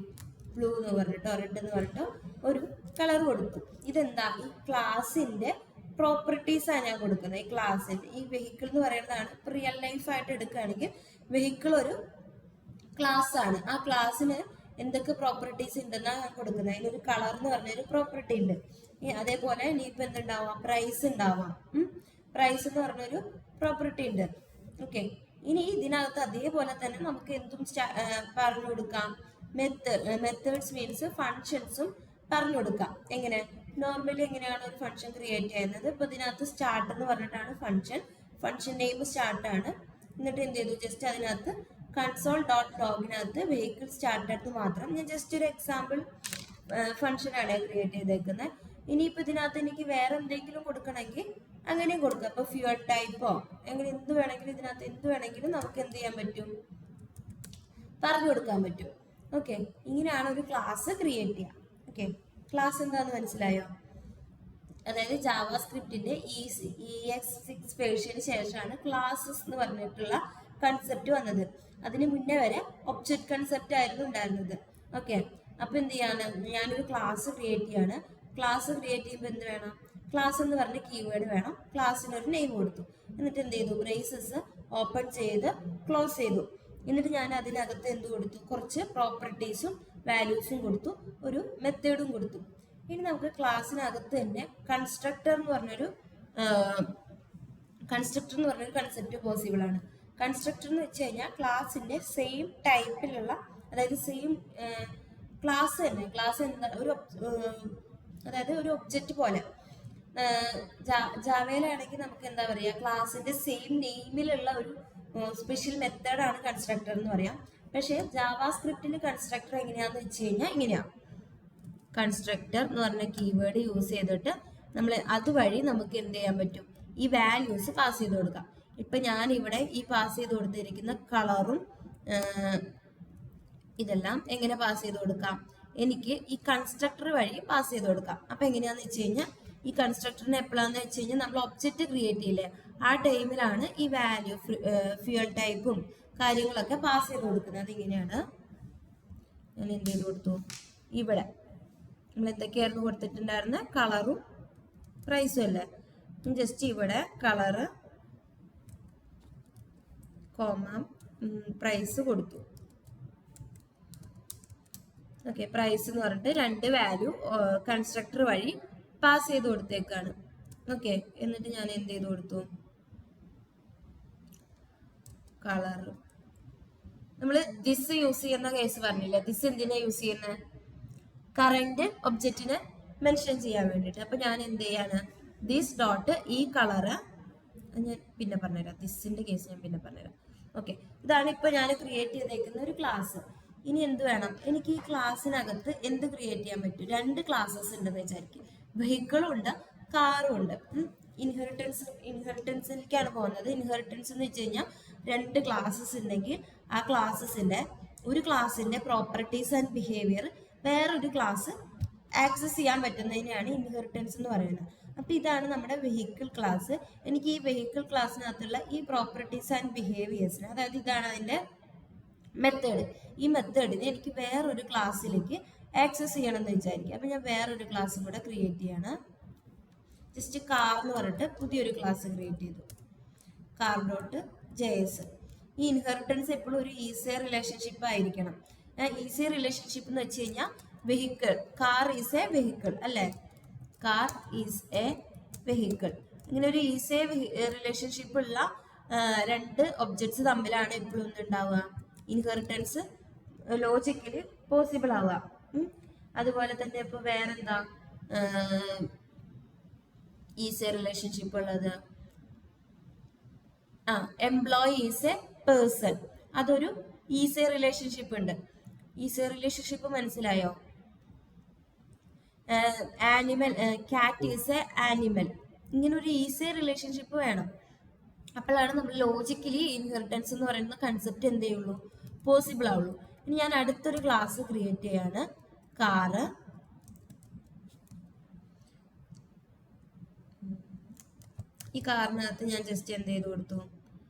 ബ്ലൂ എന്ന് പറഞ്ഞിട്ടോ റെഡ് എന്ന് പറഞ്ഞിട്ടോ ഒരു കളർ കൊടുത്തു. ഇതെന്താ, ഈ ക്ലാസിന്റെ പ്രോപ്പർട്ടീസാണ് ഞാൻ കൊടുക്കുന്നത്. ഈ ക്ലാസ്സിന്റെ ഈ വെഹിക്കിൾ എന്ന് പറയുന്നതാണ്. ഇപ്പൊ റിയൽ ലൈഫ് ആയിട്ട് എടുക്കുകയാണെങ്കിൽ വെഹിക്കിൾ ഒരു ക്ലാസ് ആണ്. ആ ക്ലാസ്സിന് എന്തൊക്കെ പ്രോപ്പർട്ടീസ് ഉണ്ടെന്നാണ് ഞാൻ കൊടുക്കുന്നത്. അതിനൊരു കളർ എന്ന് പറഞ്ഞൊരു പ്രോപ്പർട്ടി ഉണ്ട്. അതേപോലെ ഇനിയിപ്പോൾ എന്തുണ്ടാവാം, പ്രൈസ് ഉണ്ടാവാം. പ്രൈസ് എന്ന് പറഞ്ഞൊരു പ്രോപ്പർട്ടി ഉണ്ട്. ഓക്കെ, ഇനി ഇതിനകത്ത് അതേപോലെ തന്നെ നമുക്ക് എന്തും പറഞ്ഞു കൊടുക്കാം. മെത്തേഡ്സ് മീൻസ് ഫങ്ഷൻസും പറഞ്ഞു കൊടുക്കാം. എങ്ങനെ, നോർമലി എങ്ങനെയാണ് ഒരു ഫംഗ്ഷൻ ക്രിയേറ്റ് ചെയ്യുന്നത്? ഇപ്പൊ ഇതിനകത്ത് സ്റ്റാർട്ട് എന്ന് പറഞ്ഞിട്ടാണ് ഫംഗ്ഷൻ നെയിം സ്റ്റാർട്ടാണ്. എന്നിട്ട് എന്ത് ചെയ്തു, ജസ്റ്റ് അതിനകത്ത് console.logനകത്ത് വെഹിക്കിൾ സ്റ്റാർട്ടഡ് മാത്രം ഞാൻ ജസ്റ്റ് ഒരു എക്സാമ്പിൾ ഫംഗ്ഷനാണ് ക്രിയേറ്റ് ചെയ്തേക്കുന്നത്. ഇനിയിപ്പോൾ ഇതിനകത്ത് എനിക്ക് വേറെ എന്തെങ്കിലും കൊടുക്കണമെങ്കിൽ അങ്ങനെയും കൊടുക്കാം. അപ്പോൾ ഫ്യൂൽ ടൈപ്പോ അങ്ങനെ എന്ത് വേണമെങ്കിലും ഇതിനകത്ത് എന്ത് വേണമെങ്കിലും നമുക്ക് എന്ത് ചെയ്യാൻ പറ്റും, പറഞ്ഞു കൊടുക്കാൻ പറ്റും. ഓക്കെ, ഇങ്ങനെയാണ് ഒരു ക്ലാസ് ക്രിയേറ്റ് ചെയ്യുക. ഓക്കെ, ക്ലാസ് എന്താന്ന് മനസ്സിലായോ? അതായത് ജാവാസ്ക്രിപ്റ്റിന്റെ ES6 വേർഷന് ശേഷമാണ് ക്ലാസ്സസ് എന്ന് പറഞ്ഞിട്ടുള്ള കൺസെപ്റ്റ് വന്നത്. അതിന് മുന്നേ വരെ ഒബ്ജക്റ്റ് കൺസെപ്റ്റ് ആയിരുന്നു ഉണ്ടായിരുന്നത്. ഓക്കെ, അപ്പൊ എന്ത് ചെയ്യാണ്, ഞാനൊരു ക്ലാസ് ക്രിയേറ്റ് ചെയ്യാണ്. ക്ലാസ് ക്രിയേറ്റ് ചെയ്യുമ്പോൾ എന്ത് വേണം, ക്ലാസ് എന്ന് പറഞ്ഞ കീവേഡ് വേണം. ക്ലാസ്സിന് ഒരു നെയിം കൊടുത്തു. എന്നിട്ട് എന്ത് ചെയ്തു, ബ്രേസസ് ഓപ്പൺ ചെയ്ത് ക്ലോസ് ചെയ്തു. എന്നിട്ട് ഞാൻ അതിനകത്ത് എന്ത് കൊടുത്തു, കുറച്ച് പ്രോപ്പർട്ടീസും വാല്യൂസും കൊടുത്തു, ഒരു മെത്തേഡും കൊടുത്തു. ഇനി നമുക്ക് ക്ലാസ്സിനകത്ത് തന്നെ കൺസ്ട്രക്ടർ എന്ന് പറഞ്ഞൊരു കൺസെപ്റ്റ് പോസിബിൾ ആണ്. കൺസ്ട്രക്ടർ എന്ന് വെച്ച് കഴിഞ്ഞാൽ ക്ലാസിന്റെ സെയിം ടൈപ്പിലുള്ള, അതായത് സെയിം ക്ലാസ് തന്നെ, ക്ലാസ് എന്താ അതായത് ഒരു ഒബ്ജക്റ്റ് പോലെ. ജാവയിലാണെങ്കിൽ നമുക്ക് എന്താ പറയുക, ക്ലാസിന്റെ സെയിം നെയിമിലുള്ള ഒരു സ്പെഷ്യൽ മെത്തേഡാണ് കൺസ്ട്രക്ടർ എന്ന് പറയാം. പക്ഷേ ജാവാസ്ക്രിപ്റ്റിൽ കൺസ്ട്രക്ടർ എങ്ങനെയാന്ന് വെച്ച് കഴിഞ്ഞാൽ ഇങ്ങനെയാണ്. കൺസ്ട്രക്ടർ എന്ന് പറഞ്ഞ കീവേഡ് യൂസ് ചെയ്തിട്ട് നമ്മൾ അതുവഴി നമുക്ക് എന്ത് ചെയ്യാൻ പറ്റും, ഈ വാല്യൂസ് പാസ് ചെയ്ത് കൊടുക്കാം. ഇപ്പൊ ഞാൻ ഇവിടെ ഈ പാസ് ചെയ്ത് കൊടുത്തിരിക്കുന്ന കളറും ഇതെല്ലാം എങ്ങനെ പാസ് ചെയ്ത് കൊടുക്കാം, എനിക്ക് ഈ കൺസ്ട്രക്ടർ വഴി പാസ് ചെയ്ത് കൊടുക്കാം. അപ്പൊ എങ്ങനെയാന്ന് വെച്ച് കഴിഞ്ഞാൽ, ഈ കൺസ്ട്രക്ടറിന് എപ്പോഴാന്ന് വെച്ച് കഴിഞ്ഞാൽ നമ്മൾ ഒബ്ജക്റ്റ് ക്രിയേറ്റ് ചെയ്യില്ലേ, ആ ടൈമിലാണ് ഈ വാല്യൂ ഫ്യൂൽ ടൈപ്പും കാര്യങ്ങളൊക്കെ പാസ് ചെയ്ത് കൊടുക്കുന്നത്. അതിങ്ങനെയാണ്. ഞാൻ എന്ത് ചെയ്ത് കൊടുത്തു, ഇവിടെ നമ്മൾ എന്തൊക്കെയായിരുന്നു കൊടുത്തിട്ടുണ്ടായിരുന്ന, കളറും പ്രൈസും അല്ലേ. ജസ്റ്റ് ഇവിടെ കളറ് കോമ പ്രൈസ് കൊടുത്തു. ഓക്കെ, പ്രൈസ് എന്ന് പറഞ്ഞിട്ട് 2 വാല്യൂ കൺസ്ട്രക്ടർ വഴി പാസ് ചെയ്ത് കൊടുത്തേക്കാണ്. ഓക്കെ, എന്നിട്ട് ഞാൻ എന്ത് ചെയ്ത് കൊടുത്തു, കളർ. നമ്മൾ ദിസ് യൂസ് ചെയ്യുന്ന കേസ് പറഞ്ഞില്ലേ, ദിസ് എന്തിനാ യൂസ് ചെയ്യുന്നത്, കറന്റ് ഒബ്ജക്റ്റിനെ മെൻഷൻ ചെയ്യാൻ വേണ്ടിയിട്ട്. അപ്പൊ ഞാൻ എന്ത് ചെയ്യാണ്, ദിസ് ഡോട്ട് ഈ കളറ് ഞാൻ പിന്നെ പറഞ്ഞുതരാം, ദിസിന്റെ കേസ് ഞാൻ പിന്നെ പറഞ്ഞുതരാം. ഓക്കെ, ഇതാണ് ഇപ്പൊ ഞാൻ ക്രിയേറ്റ് ചെയ്തേക്കുന്ന ഒരു ക്ലാസ്. ഇനി എന്ത് വേണം, എനിക്ക് ഈ ക്ലാസ്സിനകത്ത് എന്ത് ക്രിയേറ്റ് ചെയ്യാൻ പറ്റും, 2 ക്ലാസ്സസ് ഉണ്ടെന്ന് വിചാരിക്കും. വെഹിക്കിളും ഉണ്ട്, കാറും ഉണ്ട്. ഇൻഹെറിറ്റൻസിലേക്കാണ് പോകുന്നത്. ഇൻഹെറിറ്റൻസ് എന്ന് വെച്ച് കഴിഞ്ഞാൽ 2 ക്ലാസ്സസ് ഉണ്ടെങ്കിൽ ആ ക്ലാസ്സസിന്റെ ഒരു ക്ലാസ്സിന്റെ പ്രോപ്പർട്ടീസ് ആൻഡ് ബിഹേവിയർ വേറൊരു ക്ലാസ് ആക്സസ് ചെയ്യാൻ പറ്റുന്നതിനെയാണ് ഇൻഹെറിറ്റൻസ് എന്ന് പറയുന്നത്. അപ്പൊ ഇതാണ് നമ്മുടെ വെഹിക്കിൾ ക്ലാസ്. എനിക്ക് ഈ വെഹിക്കിൾ ക്ലാസ്സിനകത്തുള്ള ഈ പ്രോപ്പർട്ടീസ് ആൻഡ് ബിഹേവിയേഴ്സിന്, അതായത് ഇതാണ് അതിന്റെ മെത്തേഡ്. ഈ മെത്തേഡിന് എനിക്ക് വേറൊരു ക്ലാസ്സിലേക്ക് ആക്സസ് ചെയ്യണം എന്ന് വിചാരിക്കുക. അപ്പൊ ഞാൻ വേറൊരു ക്ലാസ് കൂടെ ക്രിയേറ്റ് ചെയ്യാണ്. ജസ്റ്റ് കാർ എന്ന് പറഞ്ഞിട്ട് പുതിയൊരു ക്ലാസ് ക്രിയേറ്റ് ചെയ്തു, കാർ ഡോട്ട് JS. ഈ ഇൻഹെറിറ്റൻസ് എപ്പോഴും ഒരു ഈസി റിലേഷൻഷിപ്പ് ആയിരിക്കണം. ഈസി റിലേഷൻഷിപ്പ് എന്ന് വെച്ച് കഴിഞ്ഞാൽ vehicle, car is A vehicle അല്ലേ, കാർ ഈസ് എ വെഹിക്കിൾ. ഇങ്ങനെ ഒരു ഈസി റിലേഷൻഷിപ്പ് ഉള്ള 2 ഒബ്ജക്ട്സ് തമ്മിലാണ് എപ്പോഴും എന്തുണ്ടാവുക, ഇൻഹെറിറ്റൻസ് ലോജിക്കലി പോസിബിൾ ആവുക. അതുപോലെ തന്നെ ഇപ്പൊ വേറെന്താ ഈസി റിലേഷൻഷിപ്പ് ഉള്ളത്, എംപ്ലോയി ഈസ് എ പേഴ്സൺ, അതൊരു ഈസി റിലേഷൻഷിപ്പ് ഉണ്ട്. ഈസി റിലേഷൻഷിപ്പ് മനസ്സിലായോ? ആനിമൽ, കാറ്റ് ഈസ് എ ആനിമൽ. ഇങ്ങനെ ഒരു ഈസി റിലേഷൻഷിപ്പ് വേണം. അപ്പോഴാണ് നമ്മൾ ലോജിക്കലി ഇൻഹെറിറ്റൻസ് എന്ന് പറയുന്ന കൺസെപ്റ്റ് എന്ത് ചെയ്യുള്ളൂ, പോസിബിൾ ആവുള്ളൂ. ഇനി ഞാൻ അടുത്തൊരു ക്ലാസ് ക്രിയേറ്റ് ചെയ്യാണ്, കാറ്. ഈ കാറിനകത്ത് ഞാൻ ജസ്റ്റ് എന്ത് ചെയ്ത് കൊടുത്തു,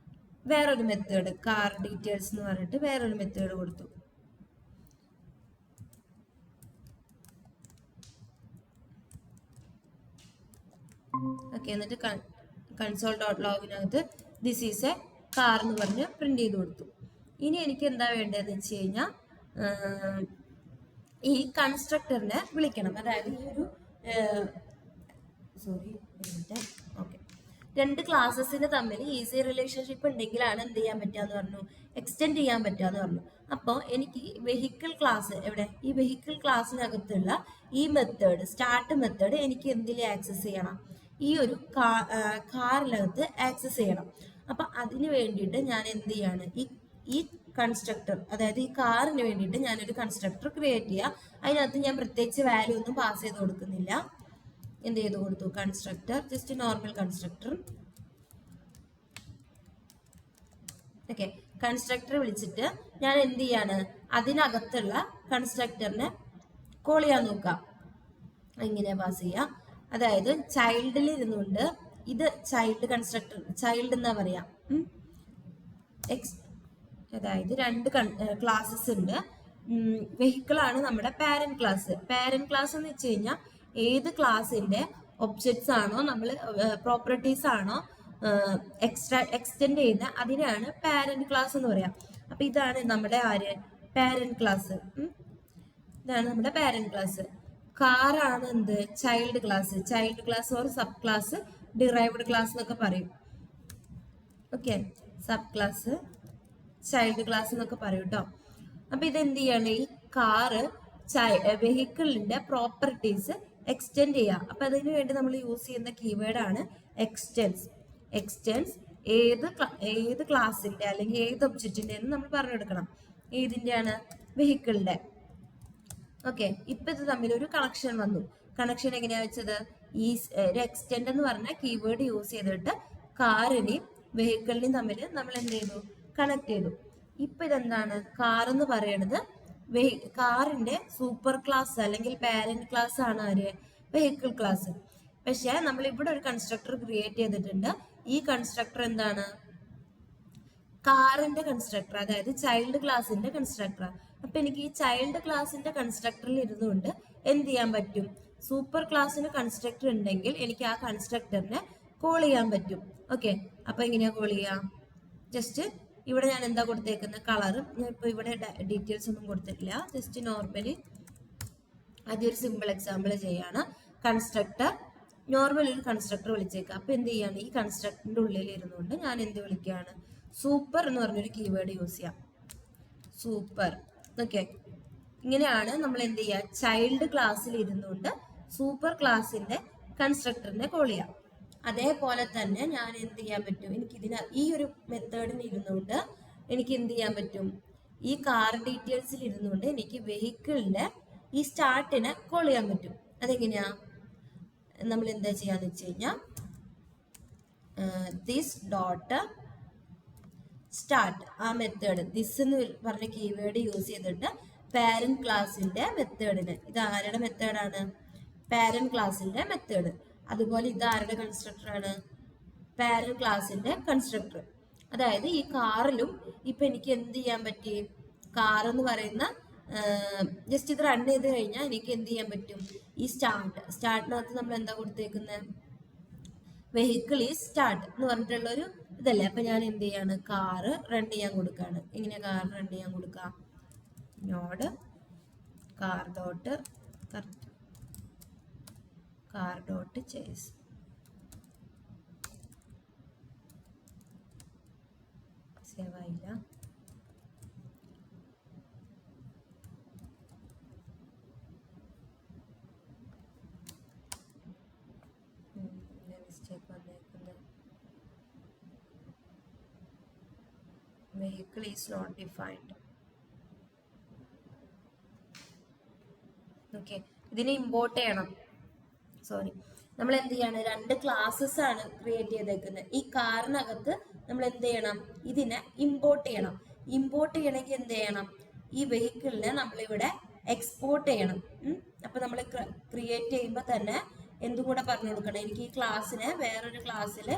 വേറൊരു മെത്തേഡ്, കാർ ഡീറ്റെയിൽസ് എന്ന് പറഞ്ഞിട്ട് വേറൊരു മെത്തേഡ് കൊടുത്തു. ഓക്കെ, എന്നിട്ട് കൺസോൾ ഡോട്ട് ലോഗിനകത്ത് ദിസ് ഈസ് എ കാർ എന്ന് പറഞ്ഞ് പ്രിന്റ് ചെയ്ത് കൊടുത്തു. ഇനി എനിക്ക് എന്താ വേണ്ടതെന്ന് വെച്ച് കഴിഞ്ഞാൽ, ഈ കൺസ്ട്രക്ടറിനെ വിളിക്കണം. അതായത് ഈ ഒരു ഓക്കെ, 2 ക്ലാസ്സസിന് തമ്മിൽ ഈസി റിലേഷൻഷിപ്പ് ഉണ്ടെങ്കിലാണ് എന്ത് ചെയ്യാൻ പറ്റുകയെന്ന് പറഞ്ഞു, എക്സ്റ്റെൻഡ് ചെയ്യാൻ പറ്റുകയെന്ന് പറഞ്ഞു. അപ്പോൾ എനിക്ക് വെഹിക്കിൾ ക്ലാസ് എവിടെ, ഈ വെഹിക്കിൾ ക്ലാസ്സിനകത്തുള്ള ഈ മെത്തേഡ്, സ്റ്റാർട്ട് മെത്തേഡ് എനിക്ക് എന്തിൽ ആക്സസ് ചെയ്യണം, ഈ ഒരു കാറിനകത്ത് ആക്സസ് ചെയ്യണം. അപ്പൊ അതിന് വേണ്ടിയിട്ട് ഞാൻ എന്ത് ചെയ്യാണ്, ഈ കൺസ്ട്രക്ടർ, അതായത് ഈ കാറിന് വേണ്ടിയിട്ട് ഞാനൊരു കൺസ്ട്രക്ടർ ക്രിയേറ്റ് ചെയ്യുക. അതിനകത്ത് ഞാൻ പ്രത്യേകിച്ച് വാല്യൂ ഒന്നും പാസ് ചെയ്ത് കൊടുക്കുന്നില്ല. എന്ത് ചെയ്ത് കൊടുത്തു, constructor, just normal constructor. Okay, constructor വിളിച്ചിട്ട് ഞാൻ എന്ത് ചെയ്യാണ്, അതിനകത്തുള്ള കൺസ്ട്രക്ടറിനെ കോൾ ചെയ്യാൻ നോക്കാം. ഇങ്ങനെ പാസ് ചെയ്യാം. അതായത് ചൈൽഡിൽ ഇരുന്നുകൊണ്ട് ഇത് ചൈൽഡ് കൺസ്ട്രക്ടർ, ചൈൽഡ് എന്നാ പറയാം. അതായത് രണ്ട് ക്ലാസ്സസ് ഉണ്ട്. വെഹിക്കിൾ ആണ് നമ്മുടെ പാരന്റ് ക്ലാസ്. പാരന്റ് ക്ലാസ് എന്ന് വെച്ച് കഴിഞ്ഞാൽ ഏത് ക്ലാസ്സിന്റെ ഒബ്ജക്ട്സ് ആണോ നമ്മൾ പ്രോപ്പർട്ടീസ് ആണോ എക്സ്റ്റെൻഡ് ചെയ്യുന്ന അതിനാണ് പാരന്റ് ക്ലാസ് എന്ന് പറയാം. അപ്പൊ ഇതാണ് നമ്മുടെ പാരന്റ് ക്ലാസ്. ഇതാണ് നമ്മുടെ പാരന്റ് ക്ലാസ്. കാറാണ് എന്ത് child class. Child class or sub class, derived class എന്നൊക്കെ പറയും. Okay, sub class, child class എന്നൊക്കെ പറയും കേട്ടോ. അപ്പൊ ഇത് എന്ത് ചെയ്യാണ്, ഈ കാറ് വെഹിക്കിളിന്റെ പ്രോപ്പർട്ടീസ് എക്സ്റ്റെൻഡ് ചെയ്യുക. അപ്പൊ അതിനു വേണ്ടി നമ്മൾ യൂസ് ചെയ്യുന്ന കീവേഡ് ആണ് എക്സ്റ്റെൻസ്. എക്സ്റ്റെൻസ് ഏത് ക്ലാസിന്റെ അല്ലെങ്കിൽ ഏത് ഒബ്ജക്റ്റിന്റെ എന്ന് നമ്മൾ പറഞ്ഞെടുക്കണം. ഏതിന്റെയാണ്? വെഹിക്കിളിന്റെ. ഓക്കെ, ഇപ്പൊ ഇത് തമ്മിൽ ഒരു കണക്ഷൻ വന്നു. കണക്ഷൻ എങ്ങനെയാ വെച്ചത്? ഈ ഒരു എക്സ്റ്റെൻഡ് എന്ന് പറഞ്ഞ കീവേഡ് യൂസ് ചെയ്തിട്ട് കാറിനെയും വെഹിക്കിളിനെയും തമ്മിൽ നമ്മൾ എന്ത് ചെയ്തു? കണക്ട് ചെയ്തു. ഇപ്പൊ ഇതെന്താണ്? കാർ എന്ന് പറയുന്നത് കാറിന്റെ സൂപ്പർ ക്ലാസ് അല്ലെങ്കിൽ പാരന്റ് ക്ലാസ് ആണ് ആര്? Vehicle class. പക്ഷെ നമ്മൾ ഇവിടെ ഒരു കൺസ്ട്രക്ടർ ക്രിയേറ്റ് ചെയ്തിട്ടുണ്ട്. ഈ കൺസ്ട്രക്ടർ എന്താണ്? കാറിന്റെ കൺസ്ട്രക്ടർ, അതായത് ചൈൽഡ് ക്ലാസിന്റെ കൺസ്ട്രക്ടർ. അപ്പൊ എനിക്ക് ഈ ചൈൽഡ് ക്ലാസിന്റെ കൺസ്ട്രക്ടറിൽ ഇരുന്നുകൊണ്ട് എന്ത് ചെയ്യാൻ പറ്റും? സൂപ്പർ ക്ലാസ്സിന് കൺസ്ട്രക്ടർ ഉണ്ടെങ്കിൽ എനിക്ക് ആ കൺസ്ട്രക്ടറിനെ കോൾ ചെയ്യാൻ പറ്റും. ഓക്കെ, അപ്പൊ എങ്ങനെയാ കോൾ ചെയ്യാം? ജസ്റ്റ് ഇവിടെ ഞാൻ എന്താ കൊടുത്തേക്കുന്നത്? കളർ. ഞാൻ ഇപ്പൊ ഇവിടെ ഡീറ്റെയിൽസ് ഒന്നും കൊടുത്തിട്ടില്ല. ജസ്റ്റ് നോർമലി ആദ്യം ഒരു സിമ്പിൾ എക്സാമ്പിൾ ചെയ്യാണ്. കൺസ്ട്രക്ടർ, നോർമൽ ഒരു കൺസ്ട്രക്ടർ വിളിച്ചേക്കാം. അപ്പൊ എന്ത് ചെയ്യാണ്? ഈ കൺസ്ട്രക്ടറിന്റെ ഉള്ളിൽ ഇരുന്നുകൊണ്ട് ഞാൻ എന്ത് വിളിക്കുകയാണ്? സൂപ്പർ എന്ന് പറഞ്ഞൊരു കീവേഡ് യൂസ് ചെയ്യാം. സൂപ്പർ. ഓക്കെ, ഇങ്ങനെയാണ് നമ്മൾ എന്ത് ചെയ്യുക? ചൈൽഡ് ക്ലാസ്സിൽ ഇരുന്നുകൊണ്ട് സൂപ്പർ ക്ലാസ്സിന്റെ കൺസ്ട്രക്ടറിനെ കോൾ ചെയ്യാം. അതേപോലെ തന്നെ ഞാൻ എന്ത് ചെയ്യാൻ പറ്റും? എനിക്ക് ഈ ഒരു മെത്തേഡിന് ഇരുന്നുകൊണ്ട് എനിക്ക് എന്ത് ചെയ്യാൻ പറ്റും? ഈ കാർ ഡീറ്റെയിൽസിൽ ഇരുന്നുകൊണ്ട് എനിക്ക് വെഹിക്കിളിന്റെ ഈ സ്റ്റാർട്ടിനെ കോൾ ചെയ്യാൻ പറ്റും. അതെങ്ങനെയാ? നമ്മൾ എന്താ ചെയ്യാന്ന് വെച്ച് കഴിഞ്ഞാൽ ദിസ് ഡോട്ട് സ്റ്റാർട്ട്, ആ മെത്തേഡ് ദിസ് എന്ന് പറഞ്ഞ കീവേഡ് യൂസ് ചെയ്തിട്ട് പാരന്റ് ക്ലാസിന്റെ മെത്തേഡിന്, ഇത് ആരുടെ മെത്തേഡാണ്? പാരന്റ് ക്ലാസിന്റെ മെത്തേഡ്. അതുപോലെ ഇത് ആരുടെ കൺസ്ട്രക്ടർ ആണ്? പാരന്റ് ക്ലാസിന്റെ കൺസ്ട്രക്ടർ. അതായത് ഈ കാറിലും ഇപ്പൊ എനിക്ക് എന്ത് ചെയ്യാൻ പറ്റി? കാർ എന്ന് പറയുന്ന ജസ്റ്റ് ഇത് റൺ ചെയ്ത് കഴിഞ്ഞാൽ എനിക്ക് എന്ത് ചെയ്യാൻ പറ്റും? ഈ സ്റ്റാർട്ടിനകത്ത് നമ്മൾ എന്താ കൊടുത്തേക്കുന്നത്? വെഹിക്കിൾ ഈസ് സ്റ്റാർട്ട് എന്ന് പറഞ്ഞിട്ടുള്ളൊരു ഇതല്ലേ. അപ്പൊ ഞാൻ എന്ത് ചെയ്യാണ്? കാറ് റൺ ചെയ്യാൻ കൊടുക്കാണ്. എങ്ങനെയാ കാർ റൺ ചെയ്യാൻ കൊടുക്കാം? Node car dot chase. Save ആയില്ല. മിസ്റ്റേക്ക് വന്നേക്കുന്നത്. vehicle is not defined. Okay, ഇതിനെ ഇമ്പോർട്ട് ചെയ്യണം. സോറി, നമ്മൾ എന്ത് ചെയ്യണം? രണ്ട് ക്ലാസ്സസ് ആണ് ക്രിയേറ്റ് ചെയ്തേക്കുന്നത്. ഈ കാറിനകത്ത് നമ്മൾ എന്ത് ചെയ്യണം? ഇതിനെ ഇമ്പോർട്ട് ചെയ്യണം. ഇമ്പോർട്ട് ചെയ്യണമെങ്കിൽ എന്ത് ചെയ്യണം? ഈ വെഹിക്കിളിനെ നമ്മളിവിടെ എക്സ്പോർട്ട് ചെയ്യണം. അപ്പൊ നമ്മൾ ക്രിയേറ്റ് ചെയ്യുമ്പോൾ തന്നെ എന്തും കൂടെ പറഞ്ഞു കൊടുക്കണം. എനിക്ക് ഈ ക്ലാസ്സിനെ വേറൊരു ക്ലാസ്സിൽ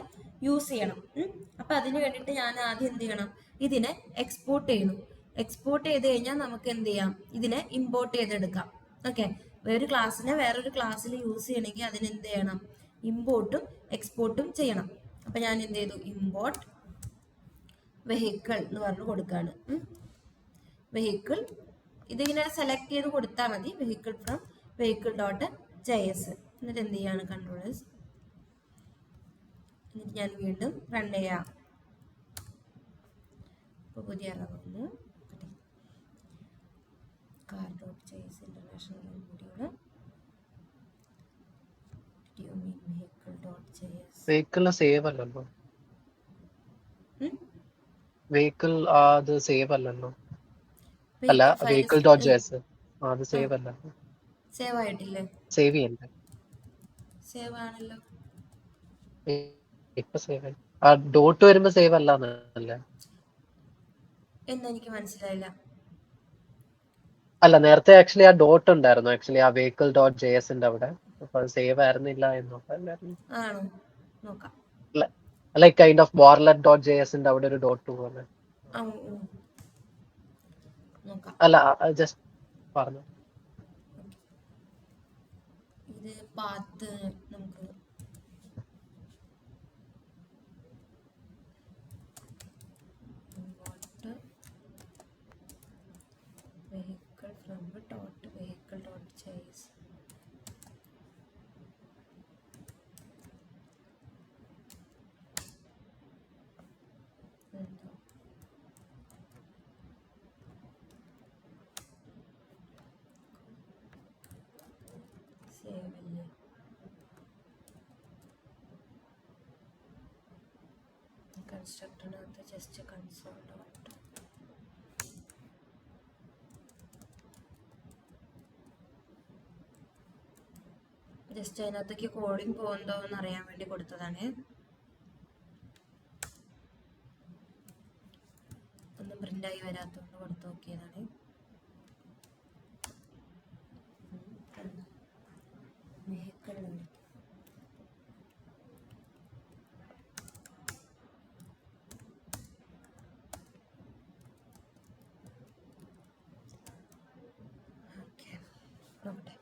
യൂസ് ചെയ്യണം. അപ്പൊ അതിന് വേണ്ടിയിട്ട് ഞാൻ ആദ്യം എന്ത് ചെയ്യണം? ഇതിനെ എക്സ്പോർട്ട് ചെയ്യണം. എക്സ്പോർട്ട് ചെയ്ത് കഴിഞ്ഞാൽ നമുക്ക് എന്ത് ചെയ്യാം? ഇതിനെ ഇമ്പോർട്ട് ചെയ്തെടുക്കാം. ഓക്കെ, വേറൊരു ക്ലാസ്സിനെ വേറൊരു ക്ലാസ്സിൽ യൂസ് ചെയ്യണമെങ്കിൽ അതിന് എന്ത് ചെയ്യണം? ഇമ്പോർട്ടും എക്സ്പോർട്ടും ചെയ്യണം. അപ്പൊ ഞാൻ എന്ത് ചെയ്തു? ഇമ്പോർട്ട് വെഹിക്കിൾ എന്ന് പറഞ്ഞു കൊടുക്കാണ്. വെഹിക്കിൾ ഇതിങ്ങനെ സെലക്ട് ചെയ്ത് കൊടുത്താൽ മതി. Vehicle from vehicle dot JS. എന്നിട്ട് എന്ത് ചെയ്യാണ്? കൺട്രോൾസ്. എന്നിട്ട് ഞാൻ വീണ്ടും റൺ ചെയ്യാം. ഇപ്പോൾ പുതിയ വന്നു. car.js international module. Vehicle save അല്ലല്ലോ. വെഹിക്കിൾ അത് സേവ് അല്ലല്ലോ. അല്ല, vehicle.js അത് സേവ് അല്ല. സേവ് ആയിട്ടില്ലേ? സേവ് ചെയ്യണ്ടേ? സേവ് ആണല്ലോ. ഇപ്പൊ സേവ് ആ ഡോട്ട് വരുമ്പോ സേവ് അല്ല. എന്ന് എനിക്ക് മനസ്സിലായില്ല. അല്ല, നേരത്തെ ആക്ച്വലി ആ ഡോട്ട് ഉണ്ടായിരുന്നു. ആക്ച്വലി ആ vehicle.js അവിടെ അപ്പൊ അത് സേവ് ആയിരുന്നില്ല എന്നൊക്കെ ആണോ നോക്കാം. ലൈക്ക് കൈൻഡ് ഓഫ് warlet.js അവിടെ ഒരു ഡോട്ട് പോലെ. നോക്കാം. അല്ല ജസ്റ്റ് പറഞ്ഞു. ഇത് പാത്ത് നമുക്ക് vehicle from dot vehicle.js. Save അല്ലേ? കൺസ്ട്രക്ടറിനകത്ത് ജസ്റ്റ് കൺസോൾ ഡോട്ട് ജസ്റ്റ് അതിനകത്തേക്ക് കോഡിങ് പോകുന്നുണ്ടോ എന്ന് അറിയാൻ വേണ്ടി കൊടുത്തതാണ്. ഒന്നും പ്രിന്റായി വരാത്തതുകൊണ്ട് കൊടുത്തു നോക്കിയതാണ്. വെഹിക്കിൾ ഓക്കെ നോക്കട്ടെ.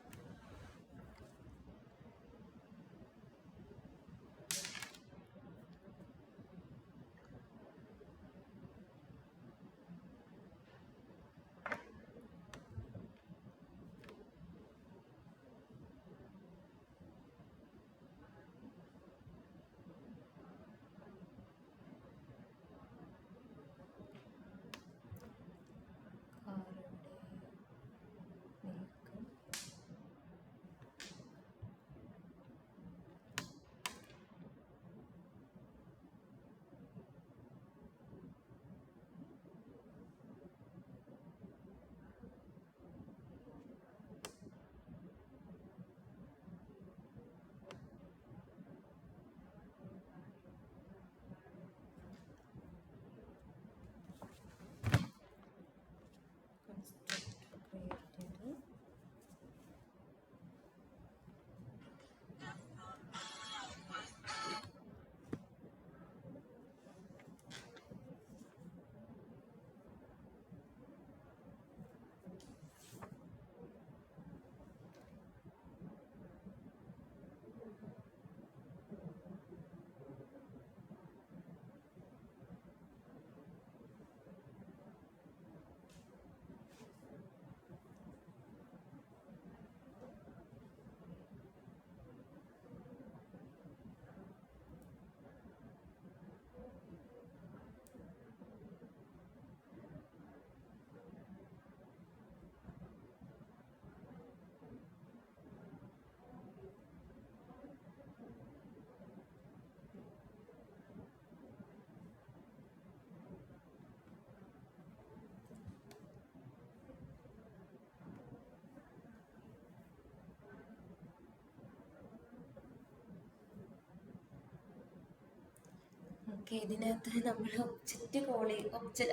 ഓക്കെ, ഇതിനകത്ത് നമ്മൾ ഒബ്ജക്റ്റ്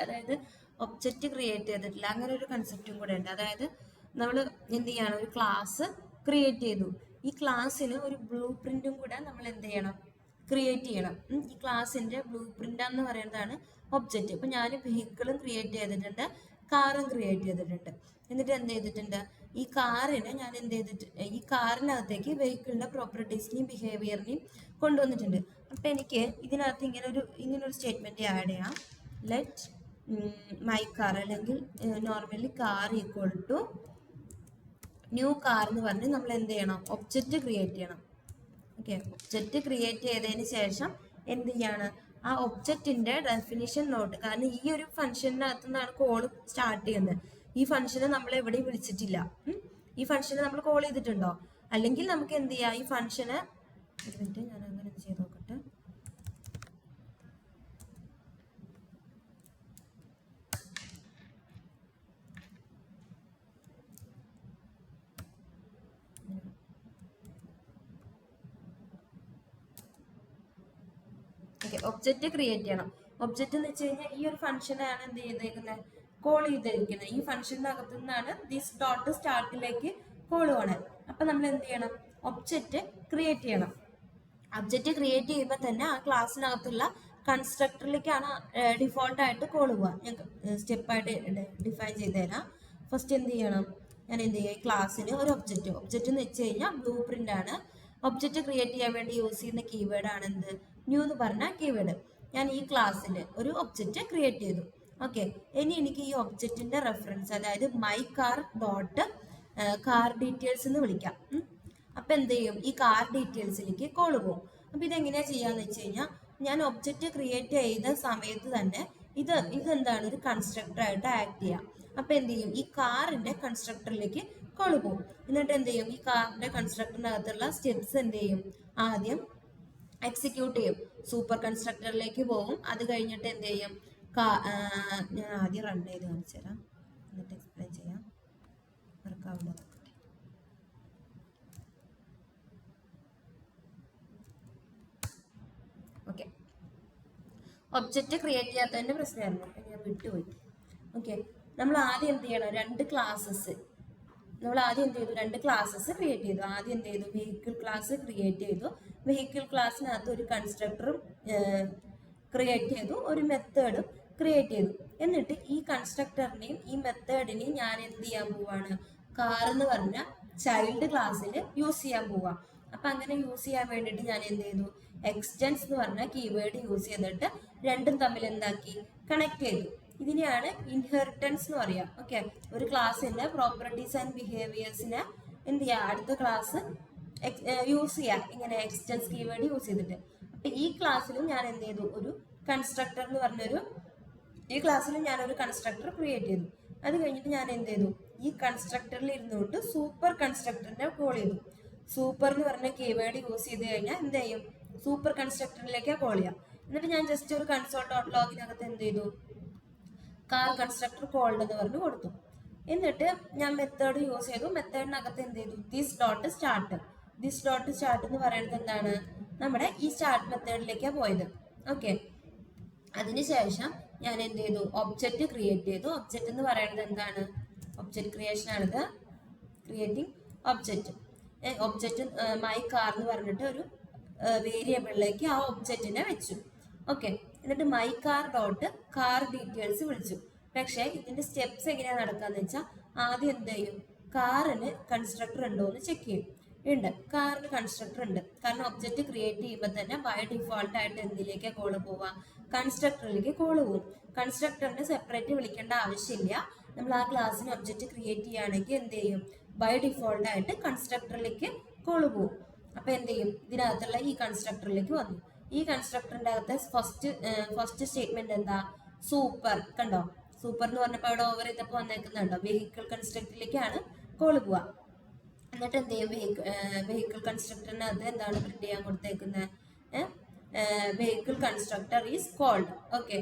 അതായത് ഒബ്ജക്റ്റ് ക്രിയേറ്റ് ചെയ്തിട്ടില്ല, അങ്ങനെ ഒരു കൺസെപ്റ്റും കൂടെ ഉണ്ട്. അതായത് നമ്മൾ എന്ത് ചെയ്യണം, ഒരു ക്ലാസ് ക്രിയേറ്റ് ചെയ്തു, ഈ ക്ലാസ്സിന് ഒരു ബ്ലൂ പ്രിന്റും കൂടെ നമ്മൾ എന്ത് ചെയ്യണം, ക്രിയേറ്റ് ചെയ്യണം. ഈ ക്ലാസ്സിന്റെ ബ്ലൂ പ്രിന്റ് എന്ന് പറയുന്നതാണ് ഒബ്ജക്റ്റ്. ഇപ്പൊ ഞാൻ വെഹിക്കിളും ക്രിയേറ്റ് ചെയ്തിട്ടുണ്ട്, കാറും ക്രിയേറ്റ് ചെയ്തിട്ടുണ്ട്. എന്നിട്ട് എന്ത് ചെയ്തിട്ടുണ്ട്, ഈ കാറിനെ ഞാൻ എന്ത് ചെയ്തിട്ട് ഈ കാറിനകത്തേക്ക് വെഹിക്കിളിന്റെ പ്രോപ്പർട്ടീസിനെയും ബിഹേവിയറിനെയും കൊണ്ടുവന്നിട്ടുണ്ട്. അപ്പൊ എനിക്ക് ഇതിനകത്ത് ഇങ്ങനൊരു സ്റ്റേറ്റ്മെന്റ് ആഡ് ചെയ്യാം. ലെറ്റ് മൈ കാർ, അല്ലെങ്കിൽ normally car equal to new car എന്ന് പറഞ്ഞ് നമ്മൾ എന്ത് ചെയ്യണം, ഒബ്ജക്റ്റ് ക്രിയേറ്റ് ചെയ്യണം. ഓക്കെ, ഒബ്ജക്റ്റ് ക്രിയേറ്റ് ചെയ്തതിന് ശേഷം എന്ത് ചെയ്യാണ്, ആ ഒബ്ജക്റ്റിന്റെ ഡെഫിനിഷൻ നോട്ട്, കാരണം ഈ ഒരു ഫംഗ്ഷനകത്ത് നിന്നാണ് കോൾ സ്റ്റാർട്ട് ചെയ്യുന്നത്. ഈ ഫംഗ്ഷനെ നമ്മൾ എവിടെയും വിളിച്ചിട്ടില്ല. ഈ ഫംഗ്ഷനെ നമ്മൾ കോൾ ചെയ്തിട്ടുണ്ടോ? അല്ലെങ്കിൽ നമുക്ക് എന്ത് ചെയ്യാം, ഈ ഫംഗ്ഷന് ഒരു മിനിറ്റ്, ഞാൻ അങ്ങനെ ചെയ്ത് നോക്കട്ടെ. ഓക്കെ, ഒബ്ജക്റ്റ് ക്രിയേറ്റ് ചെയ്യണം. ഒബ്ജക്റ്റ് എന്ന് വെച്ച് കഴിഞ്ഞാൽ ഈ ഒരു ഫംഗ്ഷനാണ് എന്ത് ചെയ്തേക്കുന്നത്, കോൾ ചെയ്തിരിക്കുന്നത്. ഈ ഫംഗ്ഷന്റെ അകത്തു നിന്നാണ് ദിസ് ഡോട്ട് സ്റ്റാർട്ടിലേക്ക് കോൾ പോണത്. അപ്പൊ നമ്മൾ എന്ത് ചെയ്യണം, ഒബ്ജക്റ്റ് ക്രിയേറ്റ് ചെയ്യണം. ഒബ്ജക്റ്റ് ക്രിയേറ്റ് ചെയ്യുമ്പോൾ തന്നെ ആ ക്ലാസ്സിനകത്തുള്ള കൺസ്ട്രക്ടറിലേക്കാണ് ഡിഫോൾട്ട് ആയിട്ട് കോൾ പോവുക. ഞാൻ സ്റ്റെപ്പായിട്ട് ഡിഫൈൻ ചെയ്ത് തരാം. ഫസ്റ്റ് എന്ത് ചെയ്യണം, ഞാൻ എന്ത് ചെയ്യാം, ക്ലാസ്സിന് ഒരു ഒബ്ജക്റ്റ് എന്ന് വെച്ച് കഴിഞ്ഞാൽ ബ്ലൂ പ്രിന്റ് ആണ്. ഒബ്ജക്റ്റ് ക്രിയേറ്റ് ചെയ്യാൻ വേണ്ടി യൂസ് ചെയ്യുന്ന കീവേഡ് ആണ് എന്ത്, ന്യൂ എന്ന് പറഞ്ഞ കീവേഡ്. ഞാൻ ഈ ക്ലാസ്സിൽ ഒരു ഒബ്ജക്റ്റ് ക്രിയേറ്റ് ചെയ്തു. ഓക്കെ, ഇനി എനിക്ക് ഈ ഒബ്ജക്റ്റിന്റെ റെഫറൻസ്, അതായത് my car dot car details എന്ന് വിളിക്കാം. അപ്പൊ എന്ത് ചെയ്യും, ഈ കാർ ഡീറ്റെയിൽസിലേക്ക് കോൾ പോകും. അപ്പൊ ഇതെങ്ങനെയാ ചെയ്യാന്ന് വെച്ച് കഴിഞ്ഞാൽ, ഞാൻ ഒബ്ജക്റ്റ് ക്രിയേറ്റ് ചെയ്ത സമയത്ത് തന്നെ ഇതെന്താണ്, ഒരു കൺസ്ട്രക്ടർ ആയിട്ട് ആക്ട് ചെയ്യാം. അപ്പൊ എന്ത് ചെയ്യും, ഈ കാറിന്റെ കൺസ്ട്രക്ടറിലേക്ക് കോൾ പോകും. എന്നിട്ട് എന്ത് ചെയ്യും, ഈ കാറിന്റെ കൺസ്ട്രക്ടറിനകത്തുള്ള സ്റ്റെപ്സ് എന്ത് ചെയ്യും, ആദ്യം എക്സിക്യൂട്ട് ചെയ്യും. സൂപ്പർ കൺസ്ട്രക്ടറിലേക്ക് പോകും. അത് കഴിഞ്ഞിട്ട് എന്ത് ചെയ്യും, ഞാൻ ആദ്യം റൺ ചെയ്ത് കാണിച്ചു തരാം, എന്നിട്ട് എക്സ്പ്ലെയിൻ ചെയ്യാം. വർക്കാവുന്നത് ഓക്കെ. ഒബ്ജക്റ്റ് ക്രിയേറ്റ് ചെയ്യാത്തതിന്റെ പ്രശ്നമായിരുന്നു, ഞാൻ വിട്ടുപോയി. ഓക്കെ, നമ്മൾ ആദ്യം എന്ത് ചെയ്യണം, രണ്ട് ക്ലാസ്സസ് ക്രിയേറ്റ് ചെയ്തു. ആദ്യം എന്ത് ചെയ്തു, വെഹിക്കിൾ ക്ലാസ് ക്രിയേറ്റ് ചെയ്തു. വെഹിക്കിൾ ക്ലാസ്സിനകത്ത് ഒരു കൺസ്ട്രക്ടറും ക്രിയേറ്റ് ചെയ്തു, ഒരു മെത്തേഡും ക്രിയേറ്റ് ചെയ്തു. എന്നിട്ട് ഈ കൺസ്ട്രക്ടറിനെയും ഈ മെത്തേഡിനെയും ഞാൻ എന്ത് ചെയ്യാൻ പോവാണ്, കാർ എന്ന് പറഞ്ഞ ചൈൽഡ് ക്ലാസ്സിൽ യൂസ് ചെയ്യാൻ പോവാ. അപ്പൊ അങ്ങനെ യൂസ് ചെയ്യാൻ വേണ്ടിയിട്ട് ഞാൻ എന്ത് ചെയ്തു, എക്സ്റ്റെൻസ് എന്ന് പറഞ്ഞ കീവേഡ് യൂസ് ചെയ്തിട്ട് രണ്ടും തമ്മിൽ എന്താക്കി, കണക്ട് ചെയ്തു. ഇതിനെയാണ് ഇൻഹെറിറ്റൻസ് എന്ന് പറയാം. ഓക്കെ, ഒരു ക്ലാസ്സിന്റെ പ്രോപ്പർട്ടീസ് ആൻഡ് ബിഹേവിയേഴ്സിനെ എന്ത് ചെയ്യാം, അടുത്ത ക്ലാസ് യൂസ് ചെയ്യാം, ഇങ്ങനെ എക്സ്റ്റെൻസ് കീവേഡ് യൂസ് ചെയ്തിട്ട്. അപ്പൊ ഈ ക്ലാസ്സിലും ഞാൻ എന്ത് ചെയ്തു, ഒരു കൺസ്ട്രക്ടർ എന്ന് പറഞ്ഞൊരു കൺസ്ട്രക്ടർ ക്രിയേറ്റ് ചെയ്തു. അത് കഴിഞ്ഞിട്ട് ഞാൻ എന്ത് ചെയ്തു, ഈ കൺസ്ട്രക്ടറിൽ ഇരുന്നുകൊണ്ട് സൂപ്പർ കൺസ്ട്രക്ടറിനെ കോൾ ചെയ്തു. സൂപ്പർ എന്ന് പറഞ്ഞ കീവേഡ് യൂസ് ചെയ്ത് കഴിഞ്ഞാൽ എന്ത് ചെയ്യും, സൂപ്പർ കൺസ്ട്രക്ടറിലേക്കാണ് കോൾ ചെയ്യാം. എന്നിട്ട് ഞാൻ ജസ്റ്റ് ഒരു കൺസോൾ ഡോട്ട് ലോഗിനകത്ത് എന്ത് ചെയ്തു, കാർ കൺസ്ട്രക്ടർ കോൾഡ് എന്ന് പറഞ്ഞു കൊടുത്തു. എന്നിട്ട് ഞാൻ മെത്തേഡ് യൂസ് ചെയ്തു. മെത്തേഡിനകത്ത് എന്ത് ചെയ്തു, ദിസ് ഡോട്ട് സ്റ്റാർട്ട് എന്ന് പറയുന്നത് എന്താണ്, നമ്മുടെ ഈ സ്റ്റാർട്ട് മെത്തേഡിലേക്കാണ് പോയത്. ഓക്കെ, അതിനുശേഷം ഞാൻ എന്ത് ചെയ്തു, ഒബ്ജക്റ്റ് ക്രിയേറ്റ് ചെയ്തു. ഒബ്ജക്റ്റ് എന്ന് പറയുന്നത് എന്താണ്, ഒബ്ജക്റ്റ് ക്രിയേഷൻ ആണിത്, creating object. Object my car എന്ന് പറഞ്ഞിട്ട് ഒരു വേരിയബിളിലേക്ക് ആ ഒബ്ജക്റ്റിനെ വെച്ചു. ഓക്കെ, എന്നിട്ട് my car dot car details വിളിച്ചു. പക്ഷെ ഇതിന്റെ സ്റ്റെപ്സ് എങ്ങനെയാണ് നടക്കാന്ന് വെച്ചാൽ, ആദ്യം എന്ത് ചെയ്യും, കാറിന് കൺസ്ട്രക്ടർ ഉണ്ടോ എന്ന് ചെക്ക് ചെയ്യും. ഉണ്ട്, കാറിന് കൺസ്ട്രക്ടർ ഉണ്ട്. കാരണം ഒബ്ജക്റ്റ് ക്രിയേറ്റ് ചെയ്യുമ്പോൾ തന്നെ ബൈ ഡിഫോൾട്ട് ആയിട്ട് എന്തിലേക്ക് കോള് പോവാം, കൺസ്ട്രക്ടറിലേക്ക് കോള് പോകും. കൺസ്ട്രക്ടറിനെ സെപ്പറേറ്റ് വിളിക്കേണ്ട ആവശ്യമില്ല. നമ്മൾ ആ ക്ലാസ്സിന് ഒബ്ജക്റ്റ് ക്രിയേറ്റ് ചെയ്യുകയാണെങ്കിൽ എന്ത് ചെയ്യും, ബൈ ഡിഫോൾട്ട് ആയിട്ട് കൺസ്ട്രക്ടറിലേക്ക് കോള് പോകും. അപ്പൊ എന്ത് ചെയ്യും, ഇതിനകത്തുള്ള ഈ കൺസ്ട്രക്ടറിലേക്ക് വന്നു. ഈ കൺസ്ട്രക്ടറിന്റെ അകത്ത് ഫസ്റ്റ് സ്റ്റേറ്റ്മെന്റ് എന്താ, സൂപ്പർ. കണ്ടോ, സൂപ്പർ എന്ന് പറഞ്ഞപ്പോൾ അവിടെ ഓവർ ചെയ്തപ്പോ വന്നേക്കുന്നുണ്ടോ, വെഹിക്കിൾ കൺസ്ട്രക്ടറിലേക്കാണ് കോള് പോവാ. എന്നിട്ട് എന്ത് ചെയ്യും, വെഹിക്കിൾ കൺസ്ട്രക്ടറിനകത്ത് എന്താണ് പ്രിന്റ് ചെയ്യാൻ കൊടുത്തേക്കുന്നത്, vehicle constructor is called. Okay,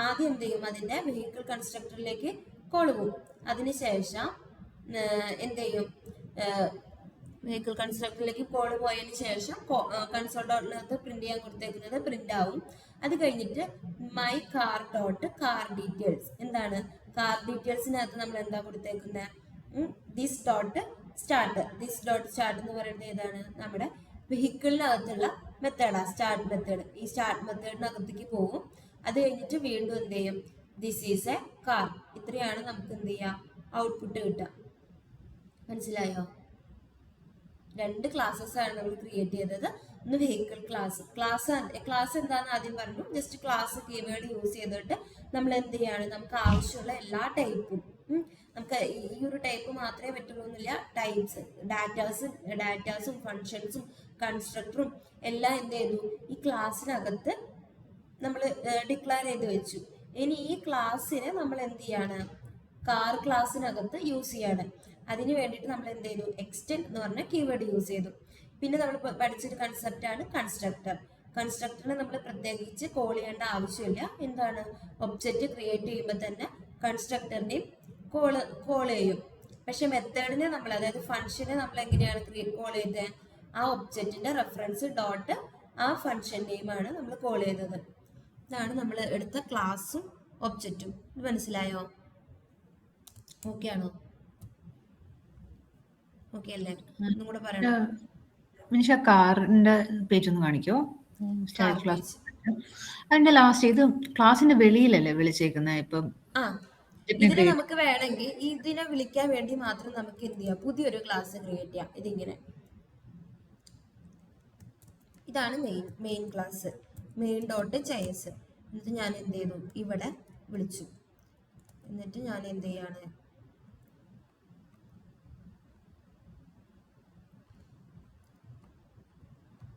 ആദ്യം എന്ത് ചെയ്യും, അതിന്റെ വെഹിക്കിൾ കൺസ്ട്രക്ടറിലേക്ക് കോള് പോകും. അതിനുശേഷം എന്ത് ചെയ്യും, വെഹിക്കിൾ കൺസ്ട്രക്ടറിലേക്ക് കോള് പോയതിന് ശേഷം കൺസോൾ ഡോട്ടിനകത്ത് പ്രിന്റ് ചെയ്യാൻ കൊടുത്തേക്കുന്നത് പ്രിന്റ് ആവും. അത് കഴിഞ്ഞിട്ട് my car dot car details, എന്താണ്, കാർ ഡീറ്റെയിൽസിനകത്ത് നമ്മൾ എന്താ കൊടുത്തേക്കുന്നത്, ദിസ് ഡോട്ട് സ്റ്റാർട്ട് എന്ന് പറയുന്നത് ഏതാണ്, നമ്മുടെ വെഹിക്കിളിനകത്തുള്ള മെത്തേഡാണ്, സ്റ്റാർട്ട് മെത്തേഡ്. ഈ സ്റ്റാർട്ട് മെത്തേഡിനകത്തേക്ക് പോകും. അത് കഴിഞ്ഞിട്ട് വീണ്ടും എന്ത് ചെയ്യും, ദിസ് ഈസ് എ കാർ. ഇത്രയാണ് നമുക്ക് എന്ത് ചെയ്യാം, ഔട്ട്പുട്ട് കിട്ടുക. മനസ്സിലായോ? രണ്ട് ക്ലാസ്സസ് ആണ് നമ്മൾ ക്രിയേറ്റ് ചെയ്തത്. ഒന്ന് വെഹിക്കിൾ ക്ലാസ് എന്താന്ന് ആദ്യം പറഞ്ഞു. ജസ്റ്റ് ക്ലാസ് കീവേഡ് യൂസ് ചെയ്തിട്ട് നമ്മൾ എന്ത് ചെയ്യാണ്, നമുക്ക് ആവശ്യമുള്ള എല്ലാ ടൈപ്പും, നമുക്ക് ഈ ഒരു ടൈപ്പ് മാത്രമേ പറ്റുള്ളൂ എന്നില്ല, ടൈപ്സ്, ഡാറ്റാസും ഫങ്ഷൻസും കൺസ്ട്രക്ടറും എല്ലാം എന്ത് ചെയ്തു, ഈ ക്ലാസ്സിനകത്ത് നമ്മൾ ഡിക്ലെയർ ചെയ്ത് വെച്ചു. ഇനി ഈ ക്ലാസ്സിനെ നമ്മൾ എന്ത് ചെയ്യാണ്, കാർ ക്ലാസ്സിനകത്ത് യൂസ് ചെയ്യാണ്. അതിന് വേണ്ടിയിട്ട് നമ്മൾ എന്ത് ചെയ്തു, എക്സ്റ്റെൻഡ് എന്ന് പറഞ്ഞ കീവേഡ് യൂസ് ചെയ്തു. പിന്നെ നമ്മൾ പഠിച്ചൊരു കൺസെപ്റ്റ് ആണ് കൺസ്ട്രക്ടറിനെ നമ്മൾ പ്രത്യേകിച്ച് കോൾ ചെയ്യേണ്ട ആവശ്യമില്ല. എന്താണ്, ഒബ്ജക്റ്റ് ക്രിയേറ്റ് ചെയ്യുമ്പോൾ തന്നെ കൺസ്ട്രക്ടറിനെയും കോൾ ചെയ്യും. പക്ഷെ മെത്തേഡിനെ നമ്മൾ, അതായത് ഫംഗ്ഷനെ നമ്മൾ എങ്ങനെയാണ് കോൾ ചെയ്തത്, ആ ഒബ്ജക്റ്റിന്റെ റെഫറൻസ് ഡോട്ട് ആ ഫംഗ്ഷൻ നെയിമാണ് നമ്മൾ കോൾ ചെയ്തത്. ഇതാണ് നമ്മൾ എടുത്ത ക്ലാസ്സും ഒബ്ജക്റ്റും. ഇത് മനസ്സിലായോ? ഓക്കെ ആണോ? ഓക്കെ അല്ലേ? ഒന്നും കൂടെ പറയണം. മിനിഷ കാറിന്റെ പേജ് ഒന്ന് കാണിക്കോ? Car style class. പേജ്. അതിന്റെ ലാസ്റ്റ് ഇത് ക്ലാസിന്റെ വെളിയിലല്ലേ വിളിച്ചേക്കുന്നത്? ഇപ്പം ആ ഇതിന് നമുക്ക് വേണമെങ്കിൽ ഇതിനെ വിളിക്കാൻ വേണ്ടി മാത്രം നമുക്ക് എന്ത് ചെയ്യാം, പുതിയൊരു ക്ലാസ് ക്രിയേറ്റ് ചെയ്യാം. ഇതിങ്ങനെ, ഇതാണ് മെയിൻ ക്ലാസ്, main.js. എന്നിട്ട് ഞാൻ എന്ത് ചെയ്തു, ഇവിടെ വിളിച്ചു. എന്നിട്ട് ഞാൻ എന്ത് ചെയ്യാണ്,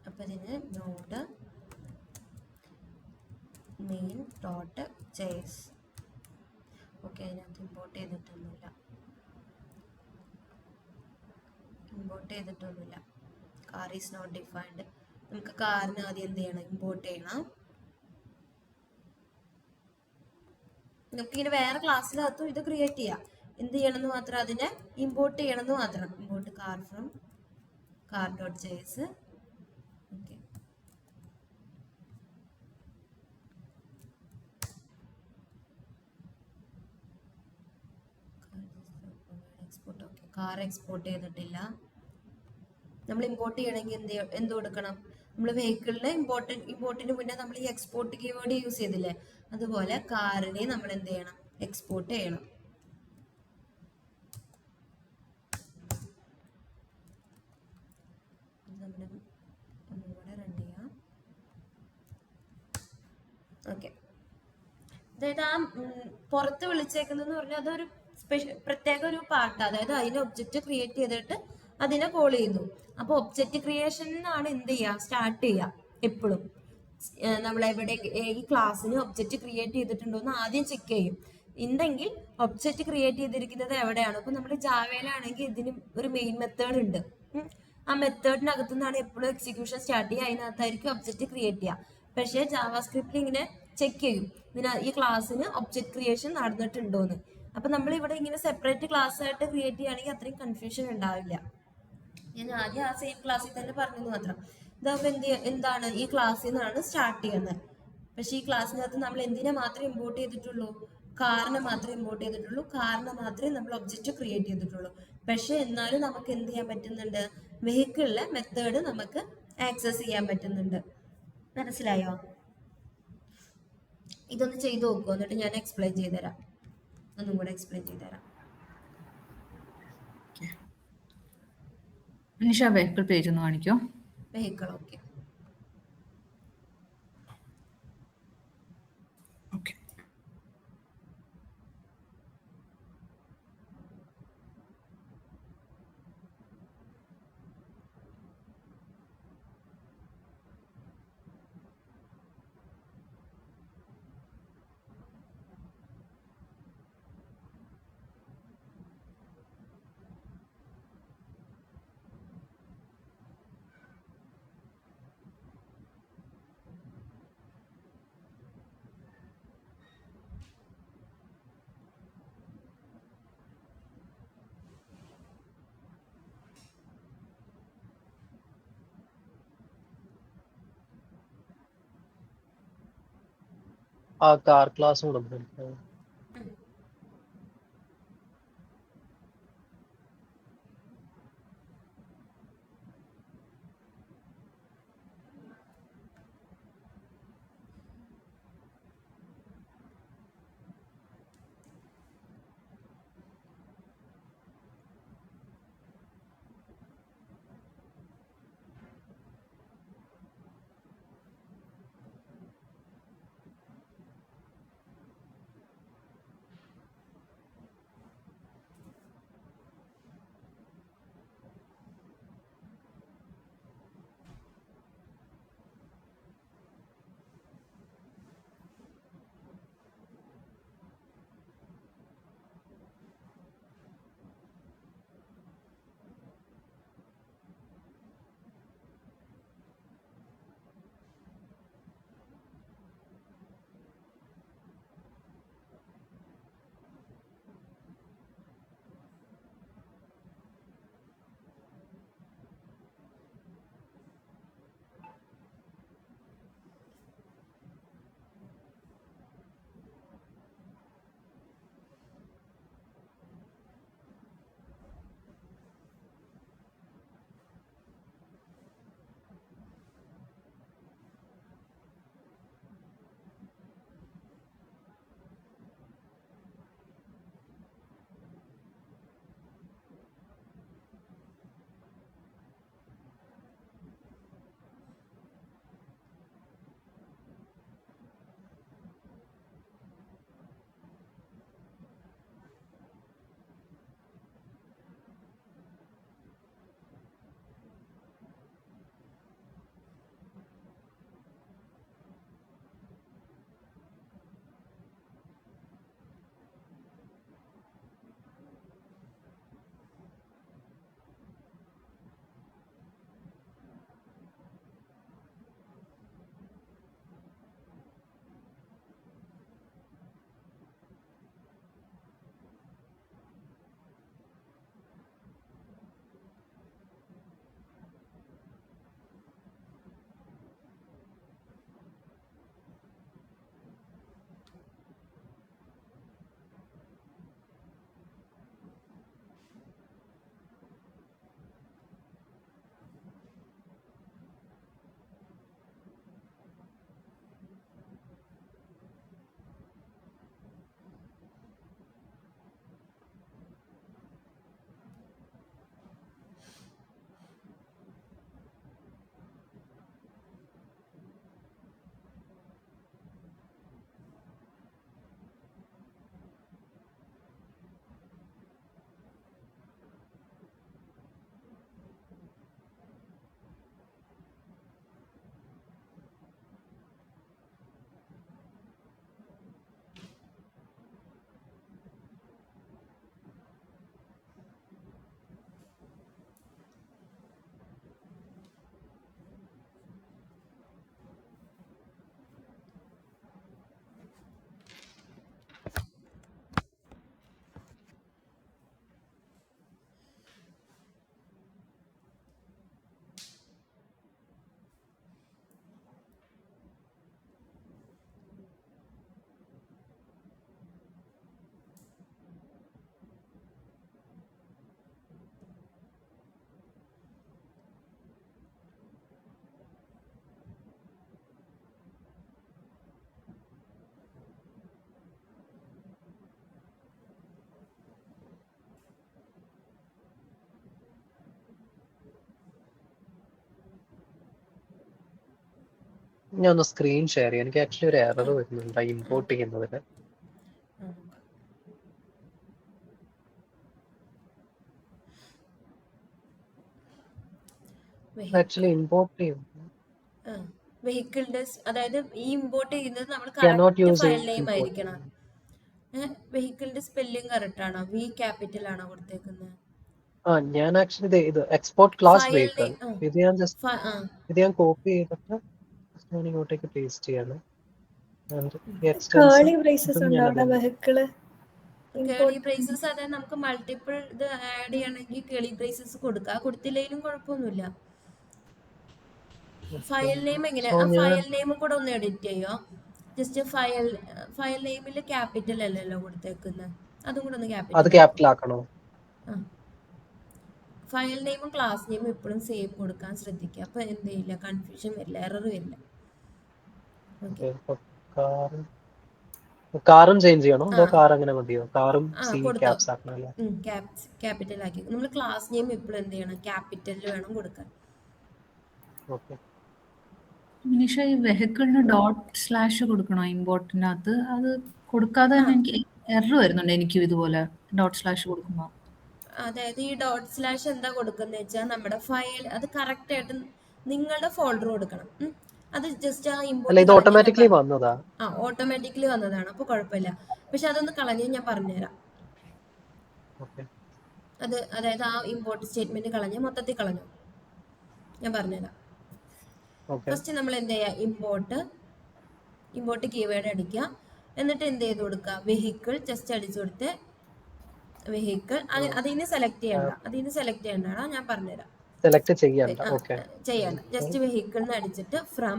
അപ്പൊ ഇതിന് നോഡ് main.js. ഓക്കെ, അതിനകത്ത് ഇമ്പോർട്ട് ചെയ്തിട്ടൊന്നുമില്ല. Car is not defined. നമുക്ക് കാറിന് ആദ്യം എന്ത് ചെയ്യണം, ഇമ്പോർട്ട് ചെയ്യണം. നമുക്കിങ്ങനെ വേറെ ക്ലാസ്സിനകത്തും ഇത് ക്രിയേറ്റ് ചെയ്യാം. എന്ത് ചെയ്യണമെന്ന് മാത്രം, അതിനെ ഇമ്പോർട്ട് ചെയ്യണമെന്ന് മാത്രം. Import car from car.js. Okay, export. Okay, car export ചെയ്തിട്ടില്ല. നമ്മൾ ഇമ്പോർട്ട് ചെയ്യണമെങ്കിൽ എന്ത് കൊടുക്കണം, നമ്മൾ വെഹിക്കിളിന് ഇമ്പോർട്ടിന് മുന്നേ നമ്മൾ ഈ എക്സ്പോർട്ട് കീവേഡ് യൂസ് ചെയ്തില്ലേ, അതുപോലെ കാറിനെ നമ്മൾ എന്ത് ചെയ്യണം, എക്സ്പോർട്ട് ചെയ്യണം. നമ്മുടെ ഒന്നുകൂടെ റൺ ചെയ്യാം. ഓക്കെ, അതായത് ആ പുറത്ത് വിളിച്ചേക്കുന്നതെന്ന് പറഞ്ഞാൽ അതൊരു പ്രത്യേക ഒരു പാർട്ട്, അതായത് അതിന് ഒബ്ജക്റ്റ് ക്രിയേറ്റ് ചെയ്തിട്ട് അതിനെ കോൾ ചെയ്യുന്നു. അപ്പൊ ഒബ്ജക്റ്റ് ക്രിയേഷനാണ് എന്ത് ചെയ്യുക, സ്റ്റാർട്ട് ചെയ്യുക. എപ്പോഴും നമ്മൾ എവിടെ ഈ ക്ലാസ്സിന് ഒബ്ജക്റ്റ് ക്രിയേറ്റ് ചെയ്തിട്ടുണ്ടോ എന്ന് ആദ്യം ചെക്ക് ചെയ്യും. ഉണ്ടെങ്കിൽ ഒബ്ജക്റ്റ് ക്രിയേറ്റ് ചെയ്തിരിക്കുന്നത് എവിടെയാണ്. ഇപ്പൊ നമ്മൾ ജാവയിലാണെങ്കിൽ ഇതിന് ഒരു മെയിൻ മെത്തേഡ് ഉണ്ട്. ആ മെത്തേഡിനകത്തു നിന്നാണ് എപ്പോഴും എക്സിക്യൂഷൻ സ്റ്റാർട്ട് ചെയ്യുക, അതിനകത്തായിരിക്കും ഒബ്ജക്റ്റ് ക്രിയേറ്റ് ചെയ്യുക. പക്ഷേ ജാവാസ്ക്രിപ്റ്റിൽ ഇങ്ങനെ ചെക്ക് ചെയ്യും ഈ ക്ലാസ്സിന് ഒബ്ജക്റ്റ് ക്രിയേഷൻ നടന്നിട്ടുണ്ടോന്ന്. അപ്പൊ നമ്മൾ ഇവിടെ ഇങ്ങനെ സെപ്പറേറ്റ് ക്ലാസ് ആയിട്ട് ക്രിയേറ്റ് ചെയ്യുകയാണെങ്കിൽ അത്രയും കൺഫ്യൂഷൻ ഉണ്ടാവില്ല. ഞാൻ ആദ്യം ആ സെയിം ക്ലാസ്സിൽ തന്നെ പറഞ്ഞത് മാത്രം. ഇതാകുമ്പോൾ എന്താണ്, ഈ ക്ലാസ്സിൽ നിന്നാണ് സ്റ്റാർട്ട് ചെയ്യുന്നത്. പക്ഷെ ഈ ക്ലാസ്സിനകത്ത് നമ്മൾ എന്തിനെ മാത്രമേ ഇമ്പോർട്ട് ചെയ്തിട്ടുള്ളൂ, കാറിനെ മാത്രമേ ഇമ്പോർട്ട് ചെയ്തിട്ടുള്ളൂ, കാറിനെ മാത്രമേ നമ്മൾ ഒബ്ജക്റ്റ് ക്രിയേറ്റ് ചെയ്തിട്ടുള്ളൂ. പക്ഷെ എന്നാലും നമുക്ക് എന്ത് ചെയ്യാൻ പറ്റുന്നുണ്ട്, വെഹിക്കിളിലെ മെത്തേഡ് നമുക്ക് ആക്സസ് ചെയ്യാൻ പറ്റുന്നുണ്ട്. മനസ്സിലായോ? ഇതൊന്ന് ചെയ്ത് നോക്കുമോ, എന്നിട്ട് ഞാൻ എക്സ്പ്ലെയിൻ ചെയ്തുതരാം. ഒന്നും കൂടെ എക്സ്പ്ലെയിൻ ചെയ്തുതരാം. നിഷ വെഹിക്കിൾ പേജ് ഒന്ന് കാണിക്കോ? വെഹിക്കിൾ. Okay, okay. ആ കാർ ക്ലാസ് കൊടുക്കുന്നുണ്ട്. ഞാൻ ഒന്ന് സ്ക്രീൻ ഷെയർ ചെയ്യാം. എനിക്ക് ആക്ച്വലി ഒരു എറർ വരുന്നുണ്ട് ഇമ്പോർട്ട് ചെയ്യുന്നതിന്. ആക്ച്വലി ഇമ്പോർട്ട് ചെയ്യും. വെഹിക്കിളിന്റെ അതായത് ഈ ഇമ്പോർട്ട് ചെയ്യുന്നത് നമ്മൾ Cannot correct use file name import. ആയിരിക്കണം. വെഹിക്കിളിന്റെ സ്പെല്ലിംഗ് കറക്റ്റ് ആണോ? വി ക്യാപിറ്റൽ ആണോ കൊടുത്തേക്കുന്നത്? ഞാൻ ആക്ച്വലി ഇത് എക്സ്പോർട്ട് ക്ലാസ് ഫയൽ വെഹിക്കിൾ ഇത് ഞാൻ കോപ്പി ചെയ്തിട്ട് ഞാൻ ഇങ്ങോട്ടേക്ക് പേസ്റ്റ് ചെയ്യാണ്. കേളി ബ്രേസസ് ഉണ്ടോ അവിടെ വെഹിക്കിള്? കേളി ബ്രേസസ് അതായത് നമുക്ക് മൾട്ടിപ്പിൾ ഇത് ആഡ് ചെയ്യണമെങ്കിൽ കേളി ബ്രേസസ് കൊടുക്കുക. കൊടുത്തില്ലെങ്കിലും കുഴപ്പമൊന്നുമില്ല. ഫയൽ നെയിം എങ്ങനെ? ആ ഫയൽ നെയിമും കൂടെ ഒന്ന് എഡിറ്റ് ചെയ്യോ? ജസ്റ്റ് ഫയൽ നെയിമിൽ ക്യാപിറ്റൽ അല്ലല്ലോ കൊടുത്തേക്കുന്നത്, അതും കൂടെ ഒന്ന് ക്യാപിറ്റൽ ആക്കണോ? ഫയൽ നെയിമും ക്ലാസ് നെയിമും എപ്പോഴും സെയിം കൊടുക്കാൻ ശ്രദ്ധിക്കുക. അപ്പൊ എന്ത് ചെയ്യില്ല, കൺഫ്യൂഷൻ വരില്ല, എറർ വരില്ല. കാറും ചേഞ്ച് ചെയ്യണോ അതോ കാർ അങ്ങനെ മതിയോ? കാറും ക്യാപ്സ് ആക്കണല്ലേ? ക്യാപിറ്റൽ ആക്കി. നമ്മൾ ക്ലാസ് നെയിം എപ്പോഴും എന്ത് ചെയ്യണം, ക്യാപിറ്റലിൽ വേണം കൊടുക്കാൻ. നിഷ, ഈ വെഹിക്കിളിന് ./ കൊടുക്കണോ ഇമ്പോർട്ടിനകത്ത്? അത് കൊടുക്കാതെ തന്നെ എനിക്ക് എറർ വരുന്നുണ്ട്. എനിക്കും ഇതുപോലെ ./ കൊടുക്കുമ്പോൾ. അതായത് ഈ ./ എന്താ കൊടുക്കുന്നത് വെച്ചാൽ നമ്മുടെ ഫയൽ അത് കറക്റ്റ് ആയിട്ട് നിങ്ങളുടെ ഫോൾഡർ കൊടുക്കണം. അത് ജസ്റ്റ് ആ ഇമ്പോർട്ട് ഓട്ടോമാറ്റിക്കലി വന്നതാ. ഓട്ടോമാറ്റിക്കലി വന്നതാണ്, അപ്പൊ കുഴപ്പമില്ല. പക്ഷെ അതൊന്ന് കളഞ്ഞ് ഞാൻ പറഞ്ഞുതരാം. അത് അതായത് ആ ഇമ്പോർട്ട് സ്റ്റേറ്റ്മെന്റ് കളഞ്ഞ് മൊത്തത്തിൽ കളഞ്ഞു, ഞാൻ പറഞ്ഞുതരാം. ഫസ്റ്റ് നമ്മൾ എന്ത് ചെയ്യുക, ഇമ്പോർട്ട് കീവേഡ് അടിക്കുക. എന്നിട്ട് എന്ത് ചെയ്ത് കൊടുക്കുക, വെഹിക്കിൾ ജസ്റ്റ് അടിച്ചു കൊടുത്ത് വെഹിക്കിൾ അതിന് സെലക്ട് ചെയ്യണ്ട, ഞാൻ പറഞ്ഞുതരാം. ചെയ്യണ്ട, ജസ്റ്റ് വെഹിക്കിൾ എന്ന് അടിച്ചിട്ട് ഫ്രം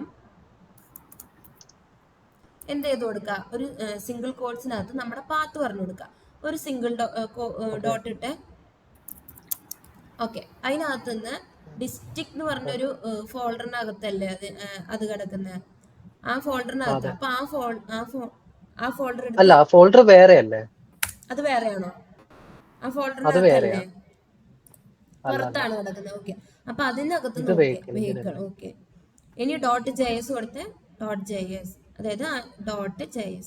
എന്ത് ചെയ്ത് കൊടുക്കുക, ഒരു സിംഗിൾ കോഡ്സിനകത്ത് നമ്മുടെ പാത്ത് പറഞ്ഞു കൊടുക്കുക. ഒരു സിംഗിൾ ഡോട്ട് ഇട്ട് ഓക്കെ. അതിനകത്ത് നിന്ന് ഡിസ്ട്രിക്ട് എന്ന് പറഞ്ഞൊരു ഫോൾഡറിനകത്തല്ലേ അത് കിടക്കുന്നത്, ആ ഫോൾഡറിനകത്ത്. അപ്പൊ ആ ഫോൾഡർ അല്ല, ഫോൾഡർ വേറെ അല്ലേ? അത് വേറെയാണോ? ആ ഫോൾഡറിനകത്തല്ലേ? പുറത്താണ് കിടക്കുന്നത്. ഓക്കെ, അപ്പൊ അതിനകത്ത് വെഹിക്കിൾ. ഓക്കെ, ഇനി .js കൊടുത്ത് .js, അതായത് .js.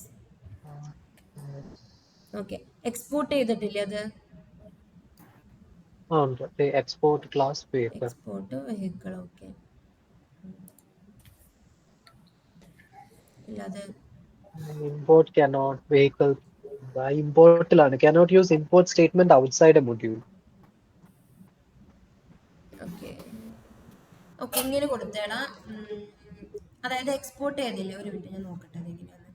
ഓക്കെ, എക്സ്പോർട്ട് ചെയ്തിട്ടില്ലേ അത്? Export class vehicle. ഓക്കെ. ഇല്ലാതെ import cannot vehicle importലാണ് cannot use import statement outside a module. Okay, ഇങ്ങനെ കൊടുത്തേടാ. അതായത് എക്സ്പോർട്ട് ചെയ്തില്ലേ? ഒരു മിനിറ്റ് ഞാൻ നോക്കട്ടെ അതെങ്ങനെയാണ്.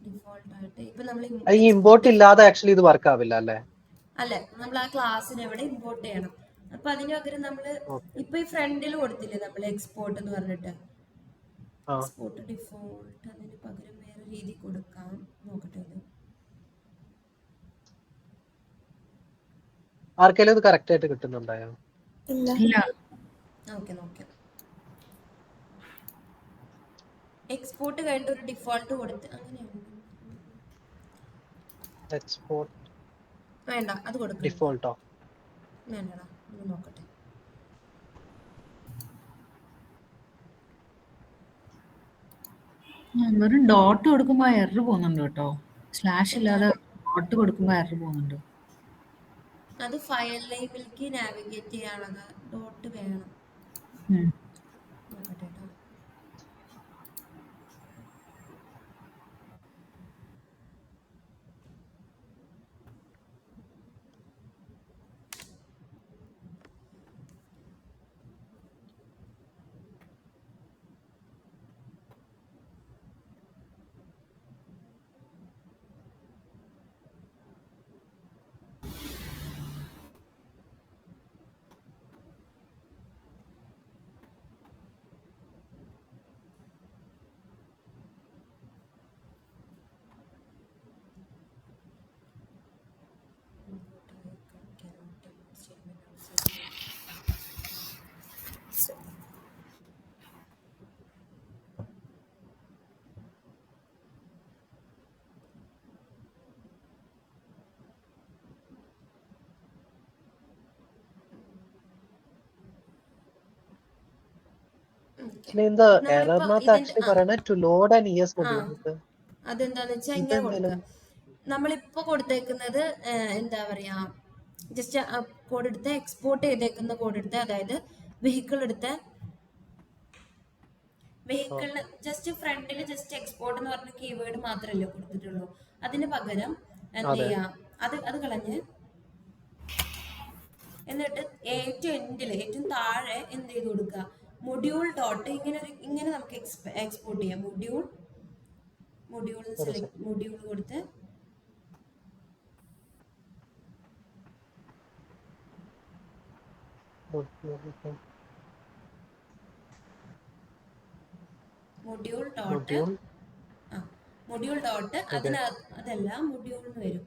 ഡിഫോൾട്ട് ആയിട്ട് ഇപ്പൊ നമ്മൾ ഇമ്പോർട്ട് ഇല്ലാതെ ആക്ച്വലി ഇത് വർക്ക് ആവില്ല അല്ലേ? അല്ലെ, നമ്മൾ ആ ക്ലാസ്സിനെ എവിടെ ഇമ്പോർട്ട് ചെയ്യണം. അപ്പൊ അതിന് പകരം നമ്മള് ഇപ്പൊ ഈ ഫ്രണ്ടിൽ കൊടുത്തില്ലേ നമ്മൾ എക്സ്പോർട്ട് എന്ന് പറഞ്ഞിട്ട്, എക്സ്പോർട്ട് ഡിഫോൾട്ട്, അതിന് പകരം വേറെ രീതി കൊടുക്കാം. നോക്കട്ടെ അത് ആർക്കെങ്കിലും ഇത് കറക്റ്റ് ആയിട്ട് കിട്ടുന്നുണ്ടായോ? നോക്കാം. എക്സ്പോർട്ട് കഴിഞ്ഞിട്ട് ഒരു ഡിഫോൾട്ട് കൊടുത്ത് അങ്ങനെയാണ്. എക്സ്പോർട്ട് വേണ്ട, അത് കൊടുക്കണം. ഡിഫോൾട്ടോ? വേണ്ടടാ, നോക്കട്ടെ. വെറും ഡോട്ട് കൊടുക്കുമ്പോ എറർ പോകുന്നുണ്ട് കേട്ടോ. സ്ലാഷ് ഇല്ലാതെ ഡോട്ട് കൊടുക്കുമ്പോ എറർ പോകുന്നുണ്ട്. അത് ഫയൽ നെയിമിലേക്ക് നാവിഗേറ്റ് ചെയ്യാനുള്ളത് ഡോട്ട് വേണം. നോക്കട്ടെ കേട്ടോ. Actually, in the error നമ്മളിപ്പോ നാത്ത് ഇതിന്റെ actually പറയണേ to load an ES ആ module. ഇത് അതെന്താന്ന് വെച്ചാൽ ഇങ്ങനെ ഇതെന്തേലും കൊടുക്കുക. നമ്മളിപ്പോ കൊടുത്തേക്കുന്നത് എന്താ പറയാ, ജസ്റ്റ് കോഡ് എടുത്ത് എക്സ്പോർട്ട് ചെയ്തേക്കുന്ന കോഡ് എടുത്ത്, അതായത് വെഹിക്കിൾ എടുത്ത് വെഹിക്കിളിന് ജസ്റ്റ് ഫ്രണ്ടിൽ ജസ്റ്റ് എക്സ്പോർട്ട് എന്ന് പറഞ്ഞ കീവേഡ് മാത്രമല്ലേ കൊടുത്തിട്ടുള്ളൂ. അതിന് പകരം എന്ത് അതെ. ചെയ്യാം, അത് കളഞ്ഞ് എന്നിട്ട് ഏറ്റവും എൻഡില് ഏറ്റവും താഴെ എന്ത് ചെയ്ത് കൊടുക്കുക, മൊഡ്യൂൾ ഡോട്ട് ഇങ്ങനെ നമുക്ക് എക്സ്പോർട്ട് ചെയ്യാം. മൊഡ്യൂൾ സെലക്ട് മൊഡ്യൂൾ കൊടുത്ത് module dot module. Module dot Okay. അതിനകത്ത് അതല്ല മൊഡ്യൂൾ എന്ന് വരും.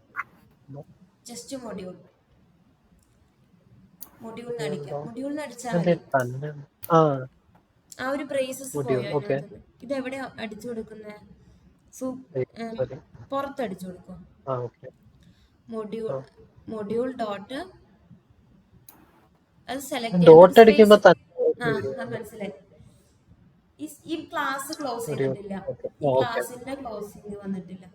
ജസ്റ്റ് മൊഡ്യൂൾ അടിക്കാം. മൊഡ്യൂൾ അടിച്ചാൽ അതെ മതി. തന്നെ. ആ ആ ഒരു ബ്രേസസ് module. പോയോ Okay. അതിനകത്ത്? ഇതെവിടെ അടിച്ചു കൊടുക്കുന്നത്? Sorry. പുറത്ത് അടിച്ചു കൊടുക്കും. ആ ഓക്കെ. മൊഡ്യൂൾ ഡോട്ട് അത് സെലക്ട് ഡോട്ട് അടിക്കുമ്പോ അത് മനസ്സിലായി. ഈ ക്ലാസ് ക്ലോസ് module. ചെയ്തിട്ടില്ല. Okay. ഈ Okay. ക്ലാസിന്റെ ക്ലോസിംഗ് വന്നിട്ടില്ല.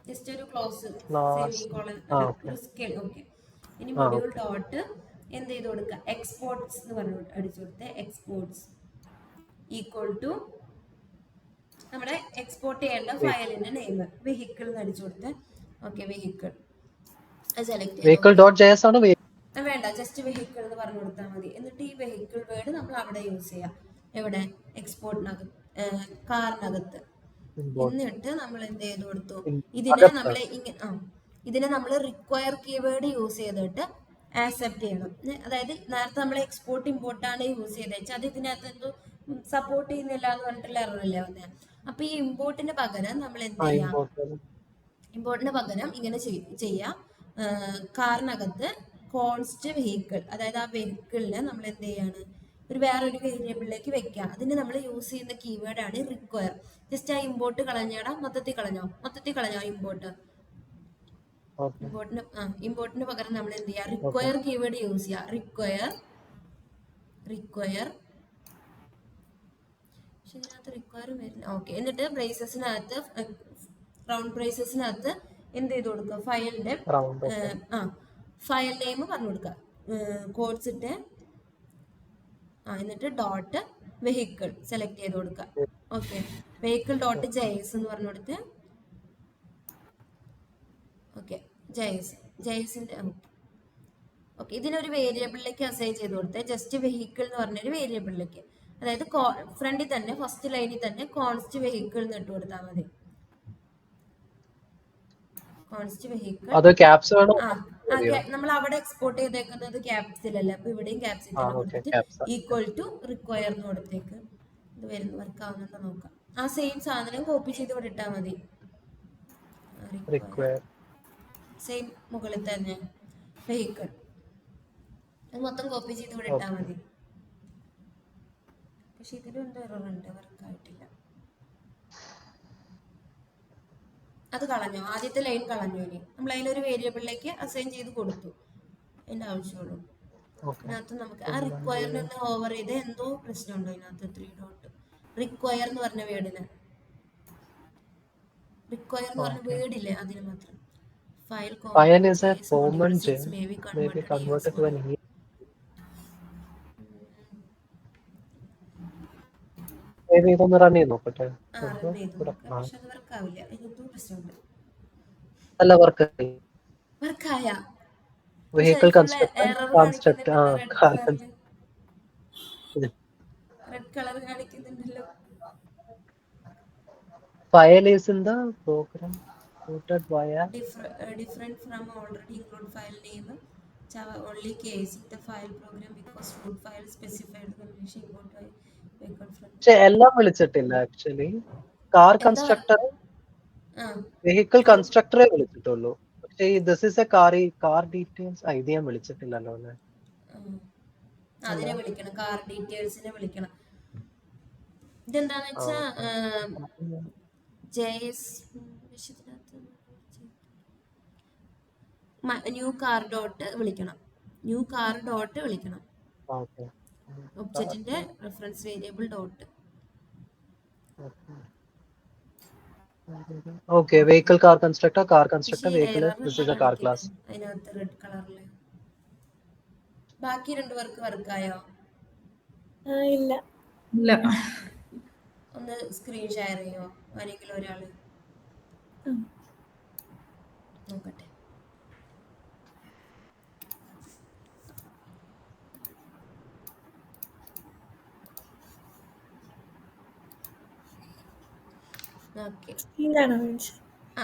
ജസ്റ്റ് ഒരു ക്ലോസ് Class. Semicolon Okay. ഒരു സ്കെയിൽ. ഓക്കെ. ഇനി ആ മൊഡ്യൂൾ ഓക്കെ. ഡോട്ട് എന്ത് ചെയ്ത് കൊടുക്കുക, എക്സ്പോർട്സ് എന്ന് പറഞ്ഞു അടിച്ചു കൊടുത്ത് എക്സ്പോർട്സ് ഈക്വൽ ടു നമ്മുടെ എക്സ്പോർട്ട് ചെയ്യേണ്ട ഫയലിന്റെ നെയിം വെഹിക്കിൾ എന്ന് അടിച്ചു കൊടുത്ത്. ഓക്കെ, വെഹിക്കിൾ അത് സെലക്ട് വെഹിക്കിൾ ചെയ്ത് ഡോട്ട് ജെഎസ് ആണ് വേണ്ട, ജസ്റ്റ് വെഹിക്കിൾ എന്ന് പറഞ്ഞു കൊടുത്താൽ മതി. എന്നിട്ട് ഈ വെഹിക്കിൾ വേർഡ് നമ്മൾ അവിടെ യൂസ് ചെയ്യാം. എവിടെ? എക്സ്പോർട്ടിനകത്ത്, കാറിനകത്ത്. എന്നിട്ട് നമ്മൾ എന്ത് ചെയ്ത് കൊടുത്തു, ഇതിനെ നമ്മൾ റിക്വയർ കീവേഡ് യൂസ് ചെയ്തിട്ട് ആക്സെപ്റ്റ് ചെയ്യണം. അതായത് നേരത്തെ നമ്മൾ എക്സ്പോർട്ട് ഇമ്പോർട്ടാണ് യൂസ് ചെയ്ത് വെച്ചാൽ അത് ഇതിനകത്ത് എന്തോ സപ്പോർട്ട് ചെയ്യുന്നില്ല എന്ന് പറഞ്ഞിട്ടുള്ള എററല്ലേ വന്നത്. അപ്പൊ ഈ ഇമ്പോർട്ടിന് പകരം നമ്മൾ എന്ത് ചെയ്യാം, ഇമ്പോർട്ടിന് പകരം ഇങ്ങനെ ചെയ്യാം. കാറിനകത്ത് കോൺസ്റ്റ് വെഹിക്കിൾ, അതായത് ആ വെഹിക്കിളിനെ നമ്മൾ എന്ത് ചെയ്യാണ്, വേറൊരു വേരിയബിളിലേക്ക് വെക്കുക. അതിന് നമ്മൾ യൂസ് ചെയ്യുന്ന കീവേഡ് ആണ് റിക്വയർ. ജസ്റ്റ് ആ ഇമ്പോർട്ട് കളഞ്ഞാടാ, മൊത്തത്തിൽ കളഞ്ഞോ ഇമ്പോർട്ടിന് പകരം നമ്മൾ എന്ത് ചെയ്യുക, റിക്വയർ കീവേഡ് യൂസ് ചെയ്യുക. റിക്വയർ പക്ഷെ ഇതിനകത്ത് റിക്വയർ വരില്ല. ഓക്കെ. എന്നിട്ട് ബ്രേസസിനകത്ത് റൗണ്ട് ബ്രേസസിനകത്ത് എന്ത് ചെയ്ത് കൊടുക്കുക, ഫയൽ നെയിം പറഞ്ഞു കൊടുക്കുക, കോഡ്സ് ഇട്ട് എന്നിട്ട് ഡോട്ട് വെഹിക്കിൾ സെലക്ട് ചെയ്ത് കൊടുക്കുക. ഓക്കെ, വെഹിക്കിൾ ഡോട്ട് ജെഎസ് എന്ന് പറഞ്ഞു കൊടുത്ത്. ഓക്കെ, ജെഎസിന്റെ ഓക്കെ, ഇതിനൊരു വേരിയബിളിലേക്ക് അസൈൻ ചെയ്ത് കൊടുത്ത് ജസ്റ്റ് വെഹിക്കിൾ എന്ന് പറഞ്ഞൊരു വേരിയബിളിലേക്ക്, അതായത് ഫ്രണ്ടിൽ തന്നെ ഫസ്റ്റ് ലൈനിൽ തന്നെ കോൺസ്റ്റ് വെഹിക്കിൾ എന്ന് ഇട്ട് കൊടുത്താൽ മതി. കോൺസ്റ്റ് വെഹിക്കിൾ അത് ക്യാപ്സ് വേണോ? നമ്മൾ അവിടെ എക്സ്പോർട്ട് ചെയ്തേക്കുന്നത് ക്യാപ്സിലല്ല, അപ്പൊ ഇവിടെയും ക്യാപ്സിൽ തന്നെ കൊടുത്തിട്ട് ഈക്വൽ ടു റിക്വയർ എന്ന് കൊടുത്തേക്ക്. ഇത് വരുന്ന വർക്ക് ആവുന്നുണ്ടോ നോക്കാം. ആ സെയിം സാധനം കോപ്പി ചെയ്ത് ഇവിടെ ഇട്ടാൽ മതി. സെയിം മുകളിൽ തന്നെ വെഹിക്കിൾ അത് മൊത്തം കോപ്പി ചെയ്ത് ഇവിടെ ഇട്ടാൽ മതി. പക്ഷെ ഇതിലും എന്തോ എറർ ഉണ്ട്, വർക്കായിട്ടില്ല. അത് കളഞ്ഞോ, ആദ്യത്തെ ലൈൻ കളഞ്ഞു. ഇനി നമ്മൾ അതിലൊരു വേരിയബിളിലേക്ക് അസൈൻ ചെയ്ത് കൊടുത്തു, അതിന്റെ ആവശ്യമുള്ളൂ. ഇതിനകത്ത് നമുക്ക് ആ റിക്വയറിന് ഒന്ന് ഓവർ ചെയ്ത് എന്തോ പ്രശ്നമുണ്ടോ ഇതിനകത്ത്. 3 ഡോട്ട് റിക്വയർ എന്ന് പറഞ്ഞ വേർഡിന്, റിക്വയർ എന്ന് പറഞ്ഞ വേർഡില്ലേ അതിന് മാത്രം. File is a common may be converted to an ES. ഇതൊന്ന് റൺ ചെയ്ത് നോക്കട്ടെ. അല്ല വർക്കായ വെഹിക്കിൾ കൺസ്ട്രക്ട് റെഡ് കളർ കാണിക്കുന്നുണ്ടല്ലോ. File is in the program routed via different from already include file name. Java only case the file program because root file specified the machine import vehicle from. എല്ലാം വിളിച്ചിട്ടില്ല actually. Car constructor vehicle കൺസ്ട്രക്ടറെ വിളിച്ചിട്ടുള്ളൂ. പക്ഷേ this is a car details ഇത് ഞാൻ വിളിച്ചിട്ടില്ലല്ലോ അല്ലേ. അതിനെ വിളിക്കണം, കാർ ഡീറ്റെയിൽസിനെ വിളിക്കണം. ഇതെന്താന്ന് വെച്ചാ ന്യൂ കാർ ഡോട്ട് വിളിക്കണം. ഒബ്ജക്റ്റിന്റെ reference variable dot. Okay, vehicle car constructor പക്ഷേ vehicle. എറർ This എന്താ is a car class. കാണിക്കുന്നത് അതിനകത്ത് റെഡ് കളറില്? ബാക്കി 2 പേർക്ക് വർക്കായോ? ഇല്ല. ഇല്ല. ഒന്ന് സ്ക്രീൻ ഷെയർ ചെയ്യോ ആരെങ്കിലും ഒരാള്? നോക്കട്ടെ. ഓക്കെ. ഇതാണോ മീൻസ്? ആ,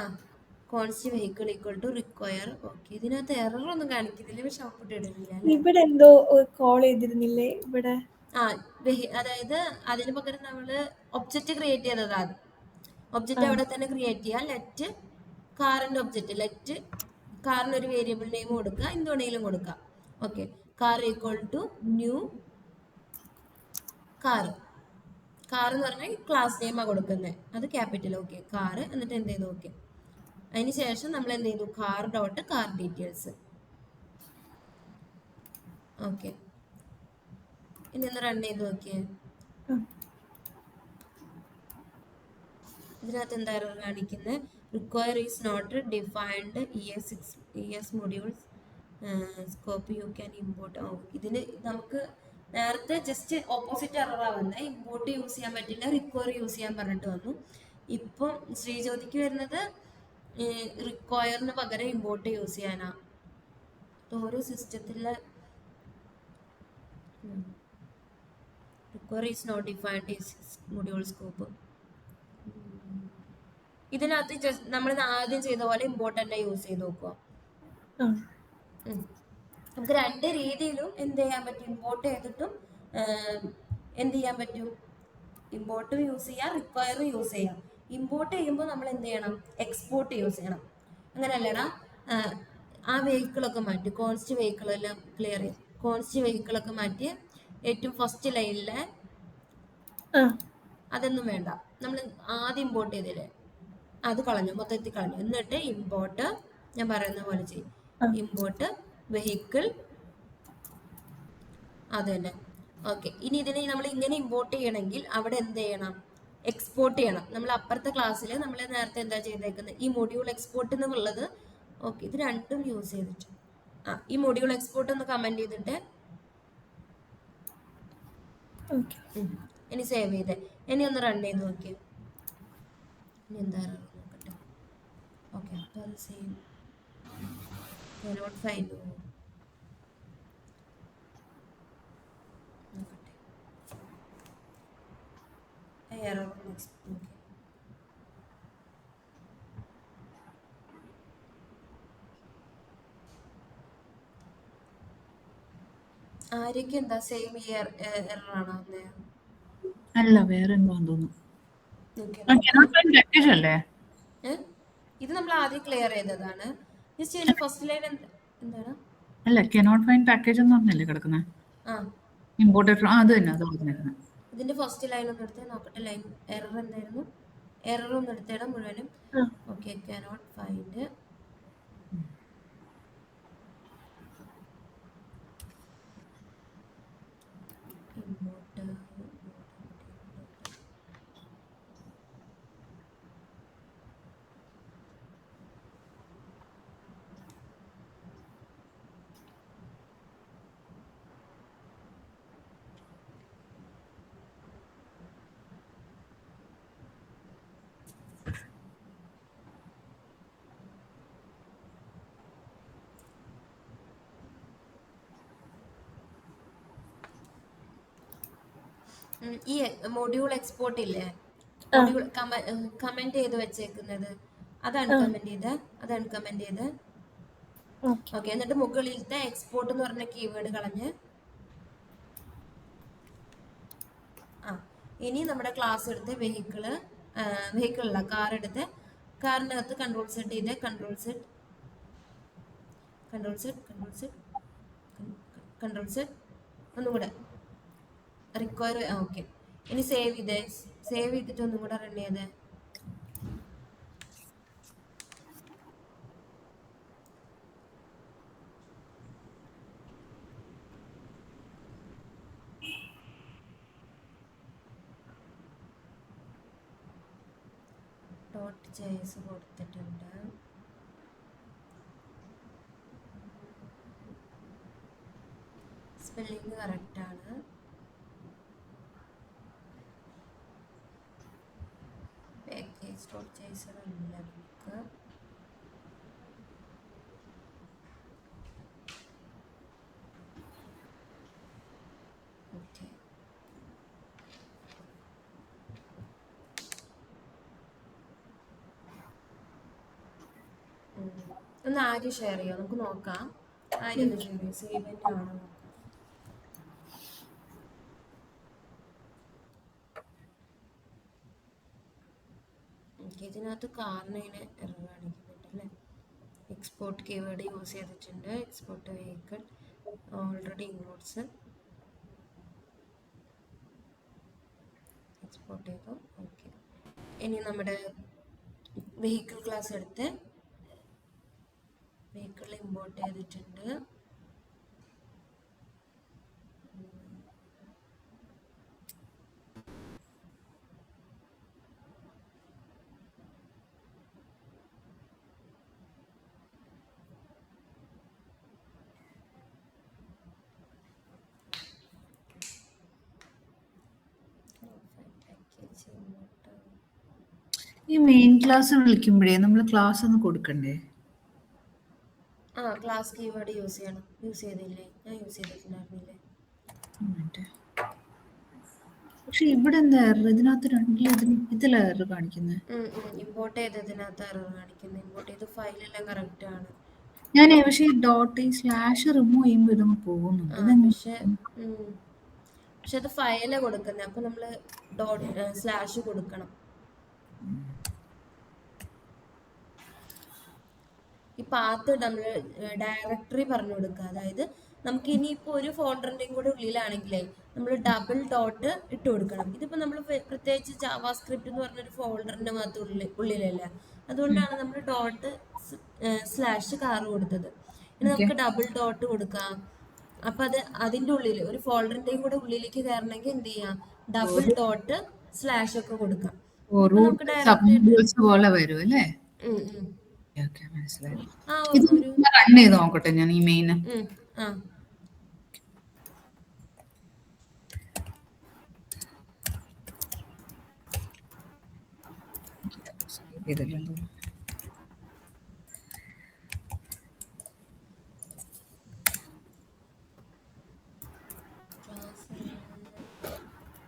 const vehicle equal to require. Okay, ഇതിനകത്ത് എറർ ഒന്നും കാണിക്കുന്നില്ല, പക്ഷെ ഔട്ട്പുട്ട് ഇടുന്നില്ല അല്ലേ? ഇവിടെ എന്തോ കോൾ ചെയ്തിരുന്നില്ലേ ഇവിടെ? ആ, അതായത് അതിന് പകരം നമ്മള് ഒബ്ജക്റ്റ് ക്രിയേറ്റ് ചെയ്തതാ. ഒബ്ജക്റ്റ് അവിടെ തന്നെ ക്രിയേറ്റ് ചെയ്യാം. ലെറ്റ് കാറിന്റെ ഒബ്ജക്റ്റ്, ലെറ്റ് കാറിന് ഒരു വേരിയബിൾ നെയിം കൊടുക്കുക, എന്ത് വേണമെങ്കിലും കൊടുക്കാം. Okay, car equal to new car. Car എന്ന് പറഞ്ഞാൽ ക്ലാസ് നെയിമാണ് കൊടുക്കുന്നത്, അത് ക്യാപിറ്റൽ. Okay, car. എന്നിട്ട് എന്ത് ചെയ്തു? ഓക്കെ, അതിന് ശേഷം നമ്മൾ എന്ത് ചെയ്തു? Car dot car details. Okay, ഇനി ഒന്ന് റൺ ചെയ്ത് നോക്കിയേ. ഇതിനകത്ത് എന്താ എറർ കാണിക്കുന്നത്? Require is not defined ES modules scope you can import. ഇതിന് നമുക്ക് നേരത്തെ ജസ്റ്റ് ഓപ്പോസിറ്റ് എററാ വന്നത്. ഇമ്പോർട്ട് യൂസ് ചെയ്യാൻ പറ്റില്ല, റിക്വയർ യൂസ് ചെയ്യാൻ പറഞ്ഞിട്ട് വന്നു. ഇപ്പം ശ്രീജ്യോതിക്ക് വരുന്നത് റിക്വയറിന് പകരം ഇമ്പോർട്ട് യൂസ് ചെയ്യാനാ. ഓരോ സിസ്റ്റത്തിലെ require is not defined module scope. ഇതിനകത്ത് നമ്മൾ ആദ്യം ചെയ്ത പോലെ ഇമ്പോർട്ടൻ്റ് യൂസ് ചെയ്ത് നോക്കുക. നമുക്ക് 2 രീതിയിലും എന്ത് ചെയ്യാൻ പറ്റും? ഇമ്പോർട്ട് ചെയ്തിട്ടും എന്ത് ചെയ്യാൻ പറ്റും? ഇമ്പോർട്ട് യൂസ് ചെയ്യാം, റിക്വയർ യൂസ് ചെയ്യാം. ഇമ്പോർട്ട് ചെയ്യുമ്പോൾ നമ്മൾ എന്ത് ചെയ്യണം? എക്സ്പോർട്ട് യൂസ് ചെയ്യണം. അങ്ങനെയല്ലടാ. ആ വെഹിക്കിളൊക്കെ മാറ്റി, കോൺസ്റ്റ് വെഹിക്കിളെല്ലാം ക്ലിയർ ചെയ്യും. കോൺസ്റ്റ് വെഹിക്കിളൊക്കെ മാറ്റി ഏറ്റവും ഫസ്റ്റ് ലൈനിലെ അതൊന്നും വേണ്ട. നമ്മൾ ആദ്യം ഇമ്പോർട്ട് ചെയ്തില്ലേ, അത് കളഞ്ഞു, മൊത്തത്തിൽ കളഞ്ഞു. എന്നിട്ട് ഇമ്പോർട്ട് ഞാൻ പറയുന്ന പോലെ ചെയ്യും. ഇമ്പോർട്ട് വെഹിക്കിൾ, അത് തന്നെ. ഓക്കെ, ഇനി ഇതിനെ നമ്മൾ ഇങ്ങനെ ഇമ്പോർട്ട് ചെയ്യണമെങ്കിൽ അവിടെ എന്ത് ചെയ്യണം? എക്സ്പോർട്ട് ചെയ്യണം. നമ്മൾ അപ്പുറത്തെ ക്ലാസ്സിൽ നമ്മൾ നേരത്തെ എന്താ ചെയ്തേക്കുന്നത്? ഈ മൊഡ്യൂൾ എക്സ്പോർട്ട് എന്നുള്ളത്. ഓക്കെ, ഇത് രണ്ടും യൂസ് ചെയ്തിട്ട് ഈ മൊഡ്യൂൾ എക്സ്പോർട്ട് ഒന്ന് കമന്റ് ചെയ്തിട്ട് ഇനി സേവ് ചെയ്തേ. ഇനി ഒന്ന് റൺ ചെയ്ത് നോക്കിയേ. ഇനി എന്താ നോക്കട്ടെ. ഓക്കെ, അപ്പോൾ അത് സെയിം cannot find. നോക്കട്ടെ, എറർ. ഓക്കെ, ആര്യക്ക് എന്താ സെയിം എറർ ആണോ? അല്ല, വേറെ എന്തോ തോന്നുന്നു. അല്ലേ? ഇത് നമ്മൾ ആദ്യം ക്ലിയർ ചെയ്തതാണ്. ജസ്റ്റ് ഇതിന്റെ ഫസ്റ്റ് ലൈൻ എന്താണ്? അല്ല, കനോട്ട് ഫൈൻഡ് പാക്കേജ് എന്ന് പറഞ്ഞല്ലേ കിടക്കുന്നത്? ഇമ്പോർട്ടഡ്. അത് തന്നെ, അത് പറഞ്ഞിരുന്നത്. ഇതിന്റെ ഫസ്റ്റ് ലൈൻ ഒന്ന് എടുത്ത് നോക്കട്ടെ. ലൈൻ എറർ എന്തായിരുന്നു? എറർ ഒന്ന് എടുത്തിടാം മുഴുവനും. Okay, cannot find. ഈ മൊഡ്യൂൾ എക്സ്പോർട്ട് ഇല്ലേ, മൊഡ്യൂൾ കമന്റ് ചെയ്ത് വെച്ചേക്കുന്നത്, അതാണ് കമന്റ് ചെയ്ത്, അതാണ് കമന്റ് ചെയ്ത്. ഓക്കെ, എന്നിട്ട് മുകളിലത്തെ എക്സ്പോർട്ട് എന്ന് പറഞ്ഞ കീവേഡ് കളഞ്ഞ് ഇനി നമ്മുടെ ക്ലാസ് എടുത്ത് വെഹിക്കിളല്ല, കാർ എടുത്ത് കാറിനകത്ത് കൺട്രോൾ സെറ്റ് ചെയ്ത് കൺട്രോൾ സെറ്റ് ഒന്നും കൂടെ റിക്വയർ. ഓക്കെ, ഇനി സേവ് ചെയ്തിട്ട് ഒന്നും കൂടെ റൺ ചെയ്തേ. ഡോട്ട് ജെഎസ് കൊടുത്തിട്ടുണ്ട്. സ്പെല്ലിംഗ് കറക്റ്റാണ്. പാക്കേജ് ഡോട്ട് ജെഎസ് അല്ല നമുക്ക്. ഓക്കെ, ഒന്ന് ആദ്യം ഷെയർ ചെയ്യാം, നമുക്ക് നോക്കാം. ആദ്യം ഒന്ന് ഷെയർ ചെയ്യാം, സേവ് തന്നെയാണോ നോക്കാം. ഓക്കെ, ഇതിനകത്ത് കാറിനെ എറർ കാണിക്കുന്നുണ്ട് അല്ലേ. എക്സ്പോർട്ട് കീവേഡ് യൂസ് ചെയ്തിട്ടുണ്ട്. Export vehicle already includes export ചെയ്തു. ഓക്കെ, ഇനി നമ്മുടെ വെഹിക്കിൾ ക്ലാസ് എടുത്ത് വെഹിക്കിൾ ഇമ്പോർട്ട് ചെയ്തിട്ടുണ്ട്. ഈ മെയിൻ ക്ലാസ് വിളിക്കുമ്പോഴേ നമ്മൾ ക്ലാസ് ഒന്ന് കൊടുക്കണ്ടേ? ക്ലാസ് കീവേഡ് യൂസ് ചെയ്യണം. യൂസ് ചെയ്തില്ലേ? ഞാൻ യൂസ് ചെയ്തിട്ടുണ്ടായിരുന്നില്ലേ? പക്ഷെ ഇവിടെ എന്താ എറർ? ഇതിനകത്ത് ഇതിലാ എറർ കാണിക്കുന്നത്. ഇമ്പോർട്ട് ചെയ്തതിനകത്ത് എറർ കാണിക്കുന്നത്. ഇമ്പോർട്ട് ചെയ്ത ഫയലെല്ലാം കറക്റ്റ് ആണ്. ഞാൻ പക്ഷേ ഡോട്ട് ഈ സ്ലാഷ് റിമൂവ് ചെയ്യുമ്പോൾ ഇതൊന്ന് പോകുന്നുണ്ട്. പക്ഷെ അത് ഫയല് കൊടുക്കുന്നത്. അപ്പൊ നമ്മള് ഡോട്ട് സ്ലാഷ് കൊടുക്കണം. ഈ പാത്ത് നമ്മൾ ഡയറക്ടറി പറഞ്ഞു കൊടുക്കുക. അതായത് നമുക്ക് ഇനിയിപ്പോ ഒരു ഫോൾഡറിന്റെയും കൂടെ ഉള്ളിലാണെങ്കിലേ നമ്മൾ ഡബിൾ ഡോട്ട് ഇട്ട് കൊടുക്കണം. ഇതിപ്പോ നമ്മൾ പ്രത്യേകിച്ച് ജാവാസ്ക്രിപ്റ്റ് എന്ന് പറഞ്ഞൊരു ഫോൾഡറിന്റെ മാത്രം ഉള്ളിലല്ല. അതുകൊണ്ടാണ് നമ്മൾ ഡോട്ട് സ്ലാഷ് കാർ കൊടുത്തത്. ഇനി നമുക്ക് ഡബിൾ ഡോട്ട് കൊടുക്കാം. അപ്പൊ അത് അതിന്റെ ഉള്ളിൽ ഒരു ഫോൾഡറിന്റെയും കൂടെ ഉള്ളിലേക്ക് കയറണമെങ്കിൽ എന്ത് ചെയ്യാം? ഡബിൾ ഡോട്ട് സ്ലാഷ് ഒക്കെ കൊടുക്കാം. നമുക്ക് ഡയറക്റ്റ് പോലെ വരും അല്ലേ? മനസ്സിലായി. റൺ ചെയ്ത് നോക്കട്ടെ ഞാൻ ഈ main.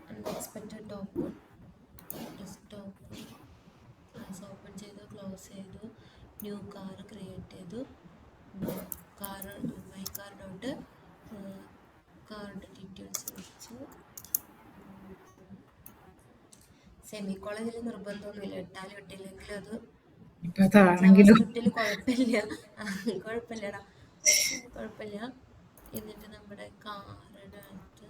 Unexpected doctor desktop class open ചെയ്തു, ക്ലോസ് ചെയ്തു, ന്യൂ കാർ ക്രിയേറ്റ് ചെയ്തു. Car my car dot card details വെച്ചു. സെമിക്കോളൻ ഇതിൽ നിർബന്ധമൊന്നുമില്ല, ഇട്ടാലും ഇട്ടില്ലെങ്കിലും അത് ജാവാസ്ക്രിപ്റ്റിൽ കുഴപ്പമില്ല. കുഴപ്പമില്ലടാ, കുഴപ്പമില്ല. എന്നിട്ട് നമ്മുടെ കാറുടെ അടുത്ത്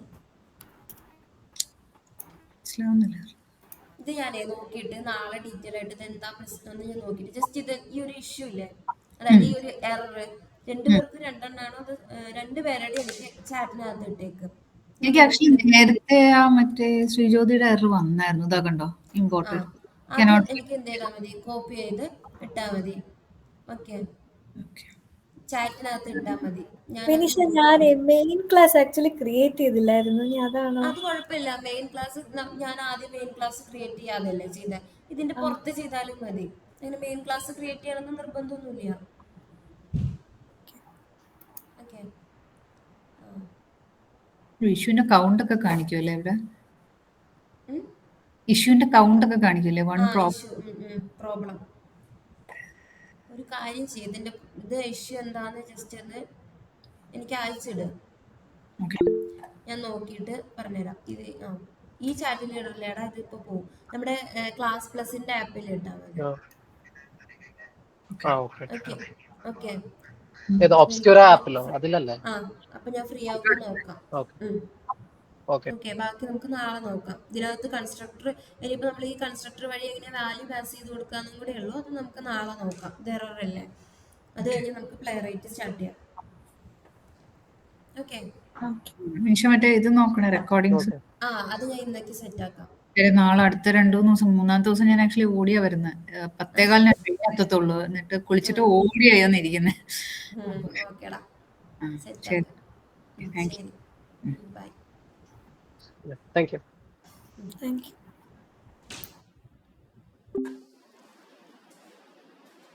ഇത് ഞാനേ നോക്കിയിട്ട് നാളെ ഡീറ്റെയിൽ ആയിട്ട് ഇത് എന്താ പ്രശ്നം എന്ന് ഞാൻ നോക്കിയിട്ട് ജസ്റ്റ് ഇത് ഈ ഒരു ഇഷ്യൂ ഇല്ലേ, അതായത് ഈ ഒരു എറർ രണ്ടുപേർക്ക് രണ്ടെണ്ണാണോ അത് രണ്ടുപേരുടെ എനിക്ക് ചാറ്റിനകത്ത് ഇട്ടേക്ക്. എനിക്ക് ആക്ച്വലി നേരത്തെ ആ മറ്റേ ശ്രീജ്യോതിയുടെ എറർ വന്നായിരുന്നു. ഇതാ കണ്ടോ, ഇമ്പോർട്ടഡ്. എനിക്ക് എന്ത് ചെയ്താൽ മതി? കോപ്പി ചെയ്ത് ഇട്ടാ മതി. ഓക്കെ, ചാറ്റിനകത്ത് ഇട്ടാ മതി. ഞാൻ മെയിൻ ക്ലാസ് ആക്ച്വലി ക്രിയേറ്റ് ചെയ്തില്ലായിരുന്നു. അത് കുഴപ്പമില്ല. മെയിൻ ക്ലാസ് ഞാൻ ആദ്യം മെയിൻ ക്ലാസ് ക്രിയേറ്റ് ചെയ്യാതല്ലേ ചെയ്തേ. ഇതിന്റെ പുറത്ത് ചെയ്താലും മതി. അങ്ങനെ മെയിൻ ക്ലാസ് ക്രിയേറ്റ് ചെയ്യണമെന്ന് നിർബന്ധമൊന്നുമില്ല. ഓക്കെ, ഇഷ്യൂന്റെ കൗണ്ട് ഒക്കെ കാണിക്കുമല്ലേ ഇവിടെ? ഇഷ്യൂന്റെ കൗണ്ട് ഒക്കെ കാണിക്കില്ലേ? പ്രോബ്ലം. ഒരു കാര്യം ചെയ്യും, ഇതിന്റെ ഇത് ഇഷ്യൂ എന്താന്ന് ജസ്റ്റ് ഒന്ന് എനിക്ക് അയച്ചിട്, ഞാൻ നോക്കിയിട്ട് പറഞ്ഞുതരാം. ഇത് ഈ ചാറ്റിൽ ഇടല്ലേടാ, ഇതിപ്പോ പോവും. നമ്മുടെ ക്ലാസ് പ്ലസിന്റെ ആപ്പിൽ ഇട്ടാ മതി. ഓക്കെ, അപ്പൊ ഞാൻ ഫ്രീ ആവുമ്പോ നോക്കാം. ഓക്കെ, ബാക്കി നമുക്ക് നാളെ നോക്കാം. ഇതിനകത്ത് കൺസ്ട്രക്ടർ ഇനിയിപ്പോ നമ്മൾ ഈ കൺസ്ട്രക്ടർ വഴി എങ്ങനെ വാല്യൂ പാസ് ചെയ്ത് കൊടുക്കാന്നും കൂടെ ഉള്ളൂ. അത് നമുക്ക് നാളെ നോക്കാം. ഇത് എറർ അല്ലേ. അത് കഴിഞ്ഞ് നമുക്ക് പ്ലേ റേറ്റ് സ്റ്റാർട്ട് ചെയ്യാം. ഓക്കെ, മറ്റേ ഇത് നോക്കണേ, റെക്കോർഡിങ്സ്. അത് ഞാൻ ഇന്നേക്ക് സെറ്റ് ആക്കാം. നാളെ അടുത്ത 2-3 ദിവസം, 3-ാമത്തെ ദിവസം ഞാൻ ആക്ച്വലി ഓടിയാ വരുന്നത്. 10:15 ട്രെയിൻ എത്തത്തുള്ളൂ. എന്നിട്ട് കുളിച്ചിട്ട് ഓടിയായിരുന്നു ഇരിക്കുന്നത്. ഓക്കേടാ, ശരി, താങ്ക് യു. ശരി, bye. Thank you. Thank you.